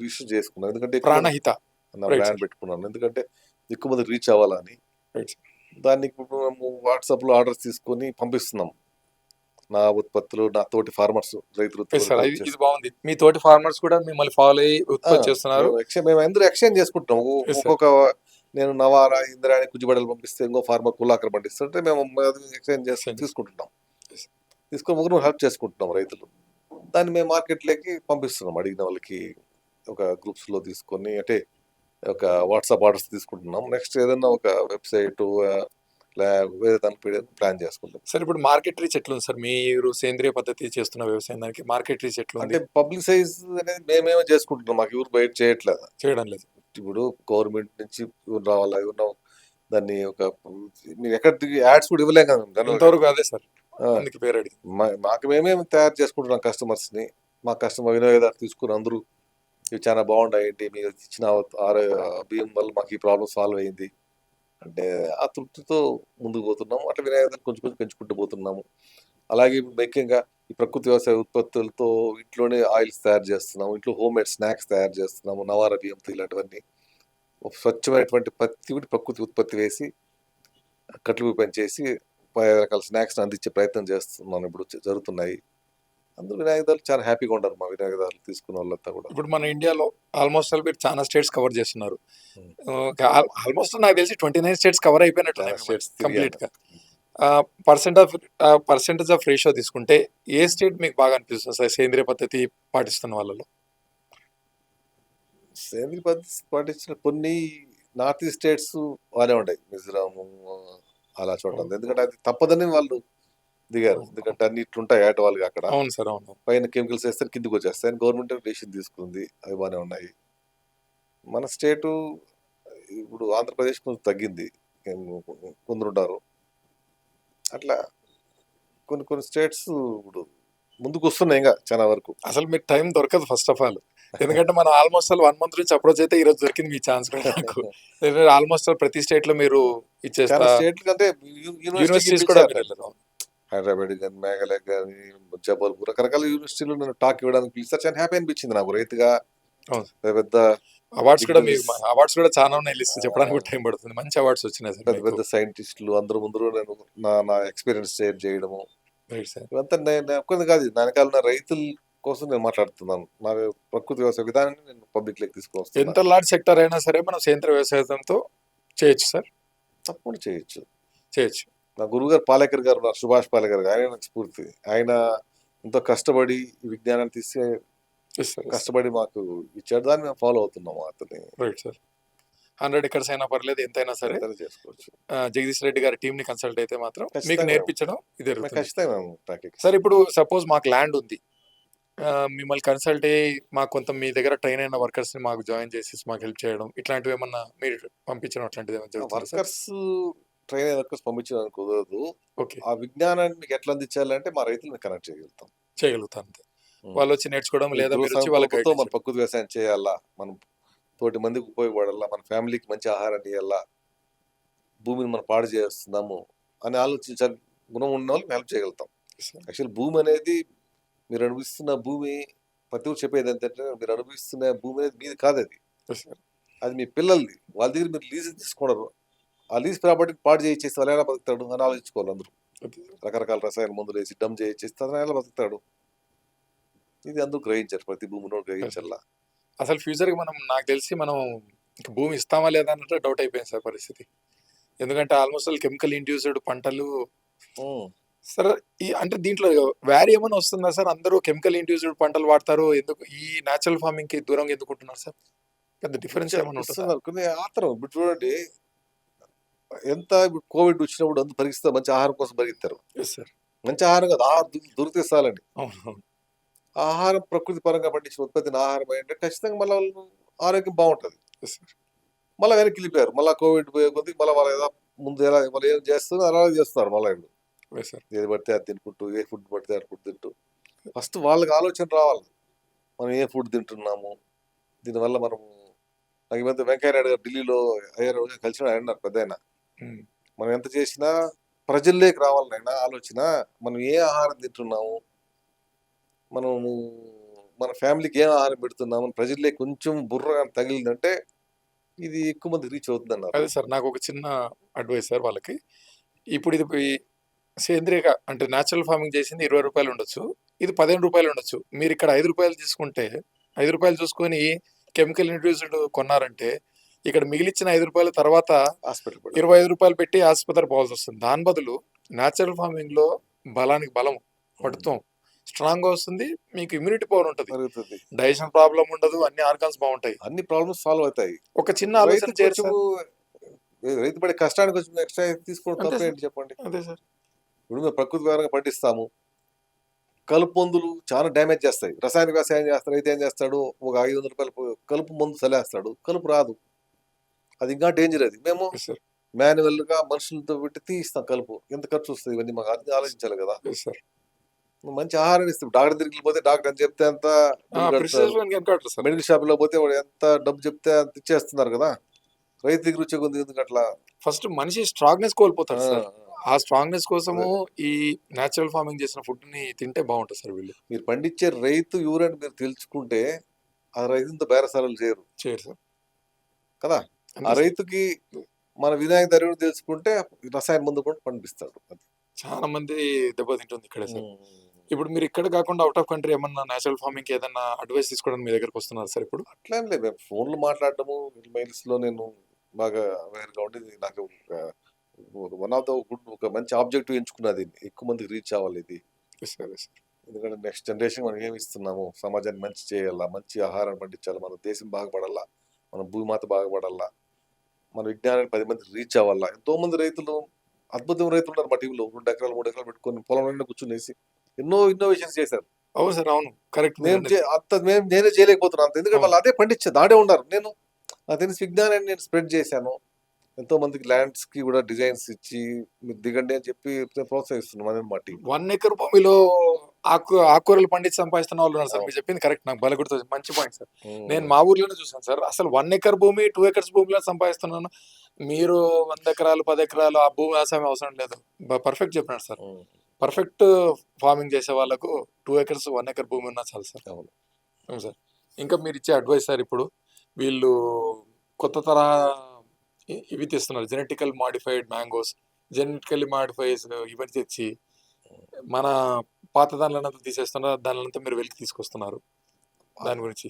S1: ఇష్యూ చేసుకున్నాను. ఎందుకంటే
S2: ప్రాణహిత
S1: నా బ్రాండ్ పెట్టుకున్నాను, ఎందుకంటే ఎక్కువ మంది రీచ్ అవ్వాలని. దానికి ఇప్పుడు మేము వాట్సాప్ లో ఆర్డర్స్ తీసుకొని పంపిస్తున్నాం. నా ఉత్పత్తులు నా తోటి ఫార్మర్స్, రైతులు.
S2: ఇది బాగుంది, మీ తోటి ఫార్మర్స్ కూడా మిమ్మల్ని ఫాలో అయ్యి ఉత్పత్తి చేస్తున్నారు.
S1: మేము అందరూ ఎక్స్చేంజ్ చేసుకుంటున్నాం. ఒక్కొక్క నేను నవారా, ఇంద్రాని, కుజ్జిబడలు పంపిస్తే ఇంకో ఫార్మర్ కుల్లాకర్ పంపిస్తుంటే మేము ఎక్స్చేంజ్ చేసి తీసుకుంటున్నాం. తీసుకొని ముగ్గురు హెల్ప్ చేసుకుంటున్నాం రైతులు. దాన్ని మేము మార్కెట్లోకి పంపిస్తున్నాం. అడిగిన వాళ్ళకి ఒక గ్రూప్స్ లో తీసుకొని, అంటే ఒక వాట్సాప్ ఆర్డర్స్ తీసుకుంటున్నాం. నెక్స్ట్ ఏదైనా ఒక వెబ్సైట్ వేరే దానికి ప్లాన్ చేసుకుంటాం.
S2: సార్ ఇప్పుడు మార్కెట్ రీచ్ ఎట్లుంది సార్? మీరు సేంద్రియ పద్ధతి చేస్తున్న వ్యవసాయం దానికి మార్కెట్ రీచ్ ఎట్లుంది?
S1: అంటే పబ్లిసైజ్ అనేది మేమేమో చేసుకుంటున్నాం, మాకు ఎవరు బయట చేయడం లేదు. ఇప్పుడు గవర్నమెంట్ నుంచి ఎవరు రావాలా, ఎవరు దాన్ని ఒక మీరు ఎక్కడ యాడ్స్ కూడా ఇవ్వలేం కదా.
S2: అదే సార్
S1: మాకు మేమేమి తయారు చేసుకుంటున్నాం కస్టమర్స్ ని. మా కస్టమర్ వినియోగదారు తీసుకుని అందరూ ఇవి చాలా బాగుంటాయండి, మీరు ఇచ్చిన బియ్యం వల్ల మాకు ఈ ప్రాబ్లం సాల్వ్ అయింది, అంటే ఆ తృప్తితో ముందుకు పోతున్నాము. అట్లా వినాయకుడిని కొంచెం కొంచెం పెంచుకుంటూ పోతున్నాము. అలాగే ముఖ్యంగా ఈ ప్రకృతి వ్యవసాయ ఉత్పత్తులతో ఇంట్లోనే ఆయిల్స్ తయారు చేస్తున్నాము. ఇంట్లో హోమ్ మేడ్ స్నాక్స్ తయారు చేస్తున్నాము. నవార బియ్యంతో ఇలాంటివన్నీ ఒక స్వచ్ఛమైనటువంటి ప్రతి ఒక్కటి ప్రకృతి ఉత్పత్తి వేసి కట్లు పనిచేసి 10 రకాల స్నాక్స్ అందించే ప్రయత్నం చేస్తున్నాను. ఇప్పుడు జరుగుతున్నాయి. అందరూ వినాయకుదారులు చాలా హ్యాపీగా ఉంటారు. మా వినాయకుదారులు తీసుకున్న వాళ్ళంతా కూడా.
S2: ఇప్పుడు మన ఇండియాలో ఆల్మోస్ట్ ఆల్ మీరు చాలా స్టేట్స్ కవర్ చేస్తున్నారు.
S1: ఉమ్.
S2: ఆల్మోస్ట్ నాకు తెలిసి 29 స్టేట్స్ కవర్
S1: చాలా
S2: అయిపోయినట్లున్నాయి
S1: స్టేట్స్
S2: కంప్లీట్
S1: తిరిగాను.
S2: గా. పర్సెంటేజ్ ఆఫ్ రేషియో తీసుకుంటే ఏ స్టేట్ మీకు బాగా అనిపిస్తుంది సార్ సేంద్రియ పద్ధతి పాటిస్తున్న వాళ్ళలో?
S1: సేంద్రీయ పద్ధతి పాటించిన కొన్ని నార్త్ ఈస్ట్ స్టేట్స్ బాగానే ఉన్నాయి. మిజోరాం అలా చూడండి. ఎందుకంటే అది తప్పదని వాళ్ళు దిగారు. ఎందుకంటే అన్ని ఇట్లుంటాయి ఏట వాళ్ళకి అక్కడ.
S2: అవును సార్, అవును.
S1: పైన కెమికల్స్ వేస్తే కిందికి వచ్చేస్తాయి. గవర్నమెంట్ డెసిషన్ తీసుకుంది. అవి బాగానే ఉన్నాయి. మన స్టేటు ఇప్పుడు ఆంధ్రప్రదేశ్ కొంచెం తగ్గింది. కొందరుంటారు. అట్లా కొన్ని కొన్ని స్టేట్స్ ఇప్పుడు ముందుకు వస్తున్నాయి ఇంకా చాలా వరకు.
S2: అసలు మీకు టైం దొరకదు ఫస్ట్ ఆఫ్ ఆల్. ఎందుకంటే మనం ఆల్మోస్ట్ ఆల్ 1 మంత్ నుంచి అప్రోచ్ అయితే ఈ రోజు దొరికింది మీ ఛాన్స్ కూడా నాకు. ఆల్మోస్ట్ ఆల్ ప్రతి స్టేట్ లో మీరు
S1: చాలా
S2: ఇచ్చేస్తా
S1: స్టేట్లు కంటే
S2: యూనివర్సిటీస్ కూడా మీరు వెళ్ళారు.
S1: హైదరాబాద్ కానీ మేఘాలయ కానీ జబల్పూర్ రకరకాల యూనివర్సిటీలు నన్ను టాక్ ఇవ్వడానికి పిలిచారు. చాలా హ్యాపీ అనిపించింది నాకు. రైతుగా
S2: అవును.
S1: పెద్ద
S2: అవార్డ్స్ కూడా
S1: dignitaries,
S2: మీకు అవార్డ్స్ కూడా చాలా ఉన్నాయి. లిస్ట్ చెప్పడానికి కూడా టైం పడుతుంది. మంచి అవార్డ్స్ వచ్చినాయి సార్
S1: పెద్ద
S2: మీకు.
S1: పెద్ద సైంటిస్టులు అందరూ ముందు నేను నా ఎక్స్పీరియన్స్ షేర్ చేయడము
S2: రైట్ సార్.
S1: ఇవంతా నేను ఒక్కరిని కాదు. నా వెనకాల ఉన్న రైతుల కోసం నేను మాట్లాడుతున్నాను. నా ప్రకృతి వ్యవసాయ విధానాన్ని నేను పబ్లిక్ లెక్ తీసుకొస్తాను.
S2: ఎంత లార్జ్ సెక్టర్ అయినా సరే మనం సేంద్రియ వ్యవసాయంతో చేయొచ్చు సార్.
S1: తప్పకుండా చేయొచ్చు.
S2: చేయొచ్చు.
S1: నా గురువుగారు పాలేకర్ గారు ఉన్నారు, సుభాష్ పాలేకర్ గారు. ఆయన నాకు స్ఫూర్తి. ఆయన ఎంతో కష్టపడి ఈ విజ్ఞానాన్ని తీసి కష్టపడి మాకు ఇచ్చాడు. దాన్ని మేము ఫాలో అవుతున్నాము. అతని
S2: రైట్ సార్. 100 ఎకర్స్ అయినా పర్లేదు, ఎంతైనా సరే
S1: ఎంతైనా చేసుకోవచ్చు.
S2: జగదీష్ రెడ్డి గారి టీమ్ ని కన్సల్ట్ అయితే మాత్రం మీకు
S1: ఖచ్చితంగా
S2: నేర్పించడం ఇది
S1: మేము
S2: జరుగుతుంది.
S1: ఖచ్చితంగా మేము టాకింగ్.
S2: సార్ ఇప్పుడు సపోజ్ మాకు ల్యాండ్ ఉంది, మిమ్మల్ని కన్సల్ట్ అయ్యి మాకు కొంత మీ దగ్గర ట్రైన్ అయిన వర్కర్స్ ని మాకు జాయిన్ చేసి మాకు హెల్ప్ చేయడం ఇట్లాంటివి ఏమన్నా మీరు పంపించడం అట్లాంటిది ఏమన్నా జరుగుతుందా సార్?
S1: వర్కర్స్ ట్రైన్ వర్కర్స్ పంపించడానికి కుదరదు.
S2: ఓకే,
S1: ఆ విజ్ఞానాన్ని మీకు ఎట్లా అందించాలంటే మా రైతులను కనెక్ట్ చేయగలుగుతాం.
S2: చేయగలుగుతాను అంతే. వాళ్ళు వచ్చి నేర్చుకోవడం లేదా
S1: గృహ
S2: మీరు వచ్చి వాళ్ళకి
S1: సంపదతో
S2: guide
S1: మన ప్రకృతి వ్యవసాయం చేయాలా, మనం తోటి మందికి ఉపయోగపడాలా, మన ఫ్యామిలీకి మంచి ఆహారాన్ని ఇవ్వాలా, భూమిని మనం పాడు చేస్తున్నాము అని ఆలోచించే గుణం ఉన్న వాళ్ళకి హెల్ప్ చేయగలుగుతాం.
S2: చేయాలి.
S1: యాక్చువల్ భూమి అనేది మీరు అనుభవిస్తున్న భూమి, ప్రతి ఒక్కరు చెప్పేది ఏంటంటే మీరు అనుభవిస్తున్న భూమి అనేది మీది కాదు. అది మీ పిల్లలది. వాళ్ళ దగ్గర మీరు లీజ్ తీసుకోవడం, ఆ లీజ్ ప్రాపర్టీని పాడు చేయించేసి వాళ్ళు ఎలా బతుకుతాడు అని ఆలోచించుకోవాలి అందరూ. రకరకాల రసాయన మందులు వేసి డమ్ చేయించేసి తను ఎలా బతుకుతాడు. ఇది అందరూ గ్రహించారు. ప్రతి భూమిలో గ్రహించాల.
S2: అసలు ఫ్యూచర్ కి మనం నాకు తెలిసి మనం ఇంక భూమి ఇస్తామా లేదా అన్నట్టు డౌట్ అయిపోయింది సార్ పరిస్థితి. ఎందుకంటే ఆల్మోస్ట్ కెమికల్ ఇండ్యూస్డ్ పంటలు సార్. ఈ అంటే దీంట్లో వ్యారీ ఏమైనా వస్తుందా సార్? అందరూ కెమికల్ ఇండ్యూస్డ్ పంటలు వాడతారు, ఎందుకు ఈ న్యాచురల్ ఫార్మింగ్ కి దూరంగా ఎందుకు ఉంటున్నారు సార్? పెద్ద డిఫరెన్స్ ఏమైనా ఉంటుందా?
S1: కొన్ని ఆతరం ఇప్పుడు చూడండి, ఎంత ఇప్పుడు కోవిడ్ వచ్చినప్పుడు అందరూ పరిగిస్తారు, మంచి ఆహారం కోసం పరిగెత్తారు.
S2: Yes sir.
S1: మంచి ఆహారం కాదు, ఆహారం దొరికితే చాలండి.
S2: అవును.
S1: ఆహారం ప్రకృతి పరంగా పండించిన ఉత్పత్తిని ఆహారం అంటే ఖచ్చితంగా మళ్ళీ వాళ్ళు ఆరోగ్యం బాగుంటుంది.
S2: Yes sir.
S1: మళ్ళీ వెనక్కి వెళ్ళిపోయారు. మళ్ళీ కోవిడ్ పోయే కొద్ది మళ్ళీ వాళ్ళు ఏదో ముందు ఎలా మళ్ళీ ఏం చేస్తున్నారు అలాగే చేస్తున్నారు. మళ్ళీ ఇప్పుడు
S2: ఎస్ సార్.
S1: ఏది పడితే అది తినుకుంటూ, ఏ ఫుడ్ పడితే అది ఫుడ్ తింటూ, ఫస్ట్ వాళ్ళకి ఆలోచన రావాలి. మనం ఏ ఫుడ్ తింటున్నాము, దీనివల్ల మనము. నాకు ఈ మధ్య వెంకయ్య నాయుడు గారు ఢిల్లీలో అయ్యారు, కలిసి ఆయన అన్నారు పెద్ద ఆయన, మనం ఎంత చేసినా ప్రజల్లోకి రావాలనైనా ఆలోచన. మనం ఏ ఆహారం తింటున్నాము, మనము మన ఫ్యామిలీకి ఏం ఆహారం పెడుతున్నాము, ప్రజల్లోకి కొంచెం బుర్రగా తగిలిందంటే ఇది ఎక్కువ మంది రీచ్ అవుతుంది అన్నారు.
S2: అదే సార్, నాకు ఒక చిన్న అడ్వైస్ సార్ వాళ్ళకి. ఇప్పుడు ఇది సేంద్రియ అంటే న్యాచురల్ ఫార్మింగ్ చేసింది 20 రూపాయలు ఉండొచ్చు, ఇది 15 రూపాయలు ఉండొచ్చు. మీరు ఇక్కడ 5 రూపాయలు తీసుకుంటే 5 రూపాయలు చూసుకొని కెమికల్ ఇండ్యూస్డ్ కొన్నారంటే ఇక్కడ మిగిలిచ్చిన 5 రూపాయల తర్వాత
S1: హాస్పిటల్
S2: 25 రూపాయలు పెట్టి ఆసుపత్రి పోవాల్సి వస్తుంది. దాని బదులు న్యాచురల్ ఫార్మింగ్ లో బలానికి బలం, పడుతాం స్ట్రాంగ్ గా వస్తుంది, మీకు ఇమ్యూనిటీ పవర్ ఉంటుంది,
S1: జరుగుతుంది,
S2: డైజెషన్ ప్రాబ్లం ఉండదు, అన్ని ఆర్గాన్స్ బాగుంటాయి,
S1: అన్ని ప్రాబ్లమ్స్ సాల్వ్ అవుతాయి.
S2: ఒక చిన్న ఆలోచన చేయొచ్చు.
S1: రైతు పడే కష్టానికి కొంచెం ఎక్స్ట్రా తీసుకోవడం
S2: అంతే
S1: తప్పేంటి చెప్పండి.
S2: అదే సార్.
S1: ఇప్పుడు మేము ప్రకృతి పరంగా పండిస్తాము, కలుపు మందులు చాలా డ్యామేజ్ చేస్తాయి. రసాయనిక వ్యవసాయం చేస్తారు, రైతు ఏం చేస్తాడు, ఒక 500 రూపాయలు కలుపు మందు చల్లేస్తాడు, కలుపు రాదు. అది ఇంకా డేంజర్. అది మేము
S2: ఎస్ సార్.
S1: మాన్యువల్ గా మనుషులతో పెట్టి తీయిస్తాం కలుపు. ఎంత ఖర్చు వస్తుంది, ఇవన్నీ మాకు అన్ని ఆలోచించాలి కదా.
S2: Yes sir.
S1: నువ్వు మంచి ఆహారం ఇస్తావు. డాక్టర్ దగ్గరికి పోతే డాక్టర్ అని చెప్తే ఎంత
S2: ప్రిసిషన్ కనుకోవట్లేదు సార్.
S1: మెడికల్ షాప్ లో పోతే వాడు ఎంత డబ్బు చెప్తే అంత ఇచ్చేస్తున్నారు కదా. రైతు దగ్గర వచ్చే కొద్ది ఎందుకు అట్లా?
S2: ఫస్ట్ మనిషి స్ట్రాంగ్నెస్ కోల్పోతాడు సార్.
S1: ఆ!
S2: ఆ స్ట్రాంగ్నెస్ కోసము
S1: అదే.
S2: ఈ నేచురల్ ఫార్మింగ్ చేసిన ఫుడ్ ని తింటే బాగుంటుంది సార్ వీళ్ళు.
S1: మీరు పండించే రైతు ఎవరని మీరు తెలుసుకుంటే ఆ రైతుతో బేరసారాలు చేయరు
S2: చేయరు సార్.
S1: కదా. ఆ
S2: అంతే సార్.
S1: రైతుకి మన వినాయక ధర తెలుసుకుంటే రసాయన మందు కూడా పండిస్తాడు. అది.
S2: చాలా మంది దెబ్బతింటుంది ఇక్కడే సార్.
S1: ఉమ్.
S2: ఇప్పుడు మీరు ఇక్కడ కాకుండా అవుట్ ఆఫ్ కంట్రీ ఏమన్నా నేచురల్ ఫార్మింగ్ ఏదన్నా అడ్వైస్ తీసుకోవడానికి మీ దగ్గరకు వస్తున్నారు సార్ ఇప్పుడు?
S1: అట్లా ఏం లేదు, ఫోన్లు మాట్లాడటము మెయిల్స్ లో నేను బాగా అవేర్ గా ఉండి నాకు వన్ ఆఫ్ ద గుడ్ ఒక మంచి ఆబ్జెక్టివ్ ఎంచుకున్నది, ఎక్కువ మందికి రీచ్ అవ్వాలి ఇది.
S2: సరే సార్.
S1: ఎందుకంటే నెక్స్ట్ జనరేషన్ మనం ఏమి ఇస్తున్నాము, సమాజాన్ని మంచి చేయాలా, మంచి ఆహారం పండించాలి, మన దేశం బాగుపడాలా, మన భూమాత బాగుపడాలా, మన విజ్ఞానాన్ని 10 మంది రీచ్ అవ్వాలా. ఎంతో మంది రైతులు, అద్భుతమైన రైతులు ఉన్నారు మా టీంలో. 2 ఎకరాలు 3 ఎకరాలు పెట్టుకొని పొలం నిండా కూర్చునేసి ఎన్నో ఇన్నోవేషన్స్ చేశారు.
S2: అవును సార్, అవును, కరెక్ట్.
S1: నేనే చేయలేకపోతున్నాను అంత, ఎందుకంటే
S2: అవును.
S1: వాళ్ళు అదే పండించే దాడే ఉన్నారు. నేను నాకు తెలిసి విజ్ఞానాన్ని నేను స్ప్రెడ్ చేశాను. ఎంతో మందికి ల్యాండ్స్ కి కూడా డిజైన్స్ ఇచ్చి మీరు దిగండి అని చెప్పి ప్రోత్సహిస్తున్నాను మా టీం.
S2: 1 ఎకర్ భూమిలో ఆకుకూరలు పండించి సంపాదిస్తున్న వాళ్ళు ఉన్నారు సార్.
S1: అవును.
S2: మీరు చెప్పింది కరెక్ట్, నాకు భలే గుర్తు మంచి పాయింట్ సార్. నేను
S1: ఉమ్.
S2: మా ఊర్లోనే చూసాను సార్. అసలు 1 ఎకర్ భూమి 2 ఎకర్స్ భూమిలో సంపాదిస్తున్నాను. మీరు 100 ఎకరాలు 10 ఎకరాలు ఆ భూమి వ్యవసాయం అవసరం లేదు. పర్ఫెక్ట్ చెప్పినారు సార్.
S1: ఉమ్.
S2: పర్ఫెక్ట్ ఫార్మింగ్ చేసే వాళ్ళకు 2 ఎకర్స్ 1 ఎకర్ భూమి ఉన్నా చాలు సార్.
S1: అవును.
S2: అవును సార్. ఇంకా మీరు ఇచ్చే అడ్వైస్ సార్, ఇప్పుడు వీళ్ళు కొత్త తరహా ఇవి తెస్తున్నారు, genetical modified mangoes, genetically modifies ఇవన్నీ తెచ్చి మన పాత దానిలంతా తీసేస్తున్నారు, దానిలంతా మీరు వెలికి తీసుకొస్తున్నారు. దాని గురించి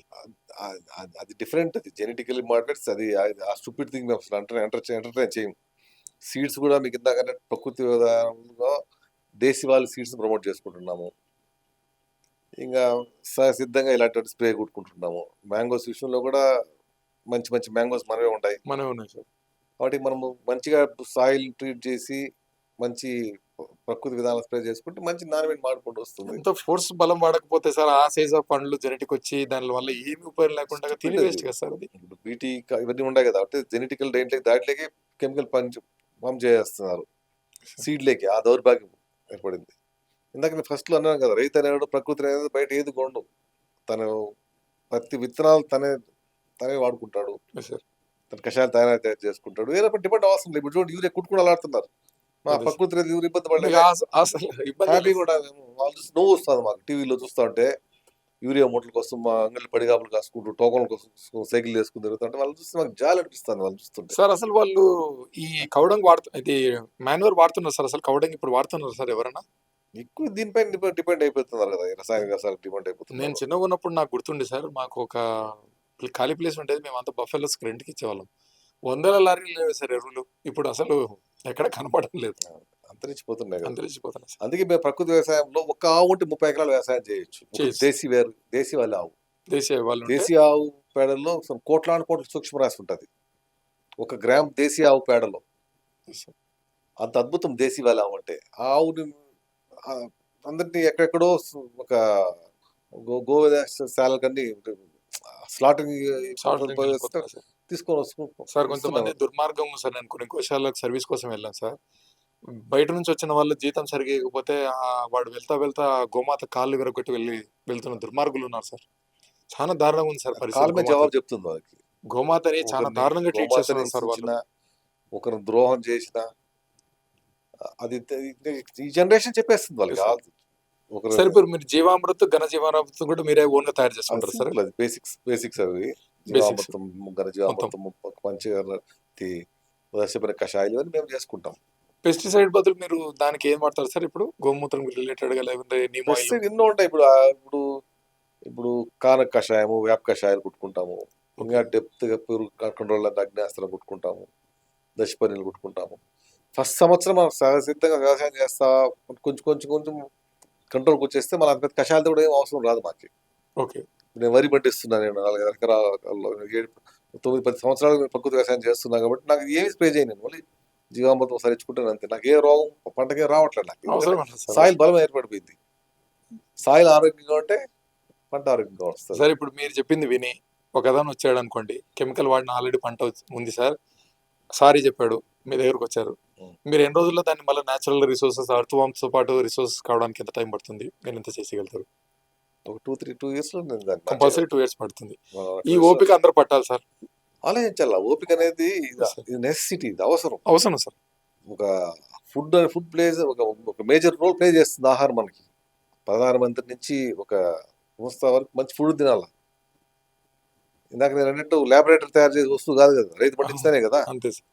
S1: అది డిఫరెంట్, అది జెనెటికల్లీ మాడిఫైడ్స్. అది ఆ స్టూపిడ్ థింగ్ మేము అసలు ఎంటర్టైన్ చేయం. సీడ్స్ కూడా మీకు ఇందాక ప్రకృతి విధానంలో దేశవాళీ సీడ్స్ ప్రమోట్ చేసుకుంటున్నాము. ఇంకా సిద్ధంగా ఇలాంటి స్ప్రే కొట్టుకుంటున్నాము. మ్యాంగోస్ విషయంలో కూడా మంచి మంచి మ్యాంగోస్ మనమే ఉంటాయి
S2: మనమే ఉన్నాయి సార్.
S1: కాబట్టి మనము మంచిగా సాయిల్ ట్రీట్ చేసి మంచి ప్రకృతి విధానాలు స్ప్రే చేసుకుంటే మంచి నాణ్యమైన మాడుకుంటూ వస్తుంది.
S2: ఎంత ఫోర్స్ బలం వాడకపోతే సార్, ఆ సైజ్ ఆఫ్ పండ్లు జెనెటిక్ వచ్చి దాని వల్ల ఏమి ఉపయోగం లేకుండా తిని వేస్ట్ కదా సార్. అది
S1: ఇప్పుడు బీటీ ఇవన్నీ ఉన్నాయి కదా, అంటే జెనెటికల్ దాంట్లోకి కెమికల్ పంప్ చేస్తున్నారు సీడ్లేకి. ఆ దౌర్భాగ్యం ఏర్పడింది. ఇందాక నేను ఫస్ట్ లో అన్నాను కదా, రైతు అనేవాడు ప్రకృతి అనేది బయట ఏది కొండు, తను ప్రతి విత్తనాలు తనే వాడుకుంటాడు,
S2: సార్.
S1: తన కషాయాలు తయారు చేసుకుంటాడు. వేరే డిపెండ్ అవసరం లేదు. ఇప్పుడు చూడండి, యూరియా కుట్టుకుని ఆడుతున్నారు. మా
S2: అదే సార్.
S1: ప్రకృతి రైతు యూరియా ఇబ్బంది
S2: మీకు
S1: పడలేదు,
S2: అసలు ఇబ్బంది
S1: హ్యాపీ
S2: లేదు.
S1: కూడా. వాళ్ళు చూసి నవ్వు వస్తుంది మాకు టీవీలో చూస్తూ ఉంటే. యూరియా మూటల కోసం మా అంగళ్ళు పడిగాపులు కాసుకుంటూ టోకన్ల కోసం సైకిల్ వేసుకుని తిరుగుతుంటే వాళ్ళు చూస్తే మాకు జాలి అనిపిస్తుంది వాళ్ళు చూస్తుంటే.
S2: సార్ అసలు వాళ్ళు ఈ కౌడంగ్ ఇది మాన్యూర్ వాడుతున్నారు సార్. అసలు కౌడంగ్ ఇప్పుడు వాడుతున్నారు సార్ ఎవరన్నా?
S1: ఎక్కువ దీనిపైన డిపెండ్ అయిపోతున్నారు కదా, ఈ రసాయన వ్యవసాయాలు డిపెండ్
S2: నేను
S1: అయిపోతున్నారు.
S2: చిన్నగా ఉన్నప్పుడు నాకు గుర్తుండే సార్, మాకు ఒక ఖాళీ ప్లేస్ ఉండేది, మేము అంతా బఫెలోస్ రెంట్కి ఇచ్చేవాళ్ళం. 100 లారీలు లేవు సార్ ఎరువులు. ఇప్పుడు అసలు ఎక్కడ కనపడడం లేదు,
S1: అంతరించిపోతున్నాయి కదా.
S2: అంతరించిపోతున్నాయి సార్.
S1: అందుకే మేము ప్రకృతి వ్యవసాయంలో ఒక ఆవు ఉంటే 30 ఎకరాలు వ్యవసాయం చేయొచ్చు. దేశీ వాళ్ళ ఆవు,
S2: దేశీయ వాళ్ళు ఉంటే
S1: దేశీ ఆవు పేడల్లో కోట్లాను కోట్ల సూక్ష్మరాశి ఉంటుంది ఒక గ్రామ్ దేశీ ఆవు పేడలో. అంత అద్భుతం దేశీ వాళ్ళ ఆవు అంటే. ఆ ఆవుని అందరినీ ఎక్కడెక్కడో ఒక గోశాలకన్నీ స్లాటింగ్ తీసుకొని
S2: సార్. కొంతమంది దుర్మార్గం సార్. నేను కొన్ని గోశాలకు సర్వీస్ కోసం వెళ్ళాను సార్. బయట నుంచి వచ్చిన వాళ్ళు జీతం సరిగకపోతే వాడు వెళ్తా గోమాత కాళ్ళు విరగొట్టి వెళ్తున్న దుర్మార్గులు ఉన్నారు సార్. చాలా దారుణంగా ఉంది సార్ పరిస్థితి.
S1: జవాబు చెప్తుంది వాళ్ళకి.
S2: గోమాతని చాలా దారుణంగా ట్రీట్ చేస్తున్నారు సార్ వాళ్ళు.
S1: ఒకరు ద్రోహం చేసిన అది ఈ జనరేషన్ చెప్పేస్తుంది వాళ్ళకి.
S2: సార్ ఇప్పుడు మీరు జీవామృతం ఘన జీవామృతం కూడా మీరే ఓన్ గా తయారు చేసుకుంటారు సార్?
S1: బేసిక్స్ అవి. జీవామృతం, ఘన జీవామృతం, పంచ కషాయాలు అని మేము చేసుకుంటాం.
S2: పెస్టిసైడ్ బదులు మీరు దానికి ఏం వాడతారు సార్? ఇప్పుడు గోమూత్రం రిలేటెడ్ గా లేకుంటే
S1: ఎన్నో ఉంటాయి. ఇప్పుడు కానక కషాయము, వేప కషాయాలు కుట్టుకుంటాము. ఇంకా డెప్త్ గా పురుగు కంట్రోల్ అగ్నేస్త్రం కుట్టుకుంటాము, దశపర్ణిలు కుట్టుకుంటాము. ఫస్ట్ సంవత్సరం మనం సహసిద్ధంగా వ్యవసాయం చేస్తా కొంచెం కంట్రోల్కి వచ్చేస్తే మన అంత కషాయాలతో కూడా ఏం అవసరం రాదు మాకు.
S2: ఓకే,
S1: నేను వరి పండిస్తున్నాను, నేను 4 ఎకరాల్లో 9-10 సంవత్సరాలు ప్రకృతి వ్యవసాయం చేస్తున్నాను కాబట్టి నాకు ఏమి స్ప్రే చేయను. నేను మళ్ళీ జీవామృతం ఒకసారి ఇచ్చుకుంటాను అంతే. నాకు ఏ రోగం పంటకే రావట్లేదు. నాకు సాయిల్ బలం ఏర్పడిపోయింది. సాయిల్ ఆరోగ్యంగా ఉంటే పంట ఆరోగ్యంగా వస్తుంది
S2: సార్. ఇప్పుడు మీరు చెప్పింది విని ఒక అతను వచ్చాడు అనుకోండి, కెమికల్ వాడిన ఆల్రెడీ పంట ఉంది సార్, సారీ చెప్పాడు, మీ దగ్గరకు వచ్చారు. మీరు ఎన్ని రోజుల్లో దాన్ని మళ్ళీ న్యాచురల్ రిసోర్సెస్, అర్త్ వామ్స్ తో పాటు రిసోర్సెస్ కావడానికి ఎంత టైం పడుతుంది? మీరు ఎంత చేసేయగలుగుతారు?
S1: ఒక 2 years లో
S2: కంపల్సరీ 2 years పడుతుంది. ఈ ఓపిక అందరూ పట్టాలి సార్.
S1: ఆలోచించాలి. ఓపిక అనేది
S2: Yes, sir.
S1: ఇది నెసెసిటీ, ఇది అవసరం.
S2: అవసరం సార్.
S1: ఒక ఫుడ్ ప్లేస్ ఒక మేజర్ రోల్ ప్లే చేస్తుంది ఆహారం మనకి. ప్రధానమంత్రి నుంచి ఒక సంస్థ వరకు మంచి ఫుడ్ తినాల. ఇందాక నేను అన్నట్టు ల్యాబొరేటరీ తయారు చేసే వస్తువు కాదు కదా, రైతు పండించితేనే కదా.
S2: అంతే సార్.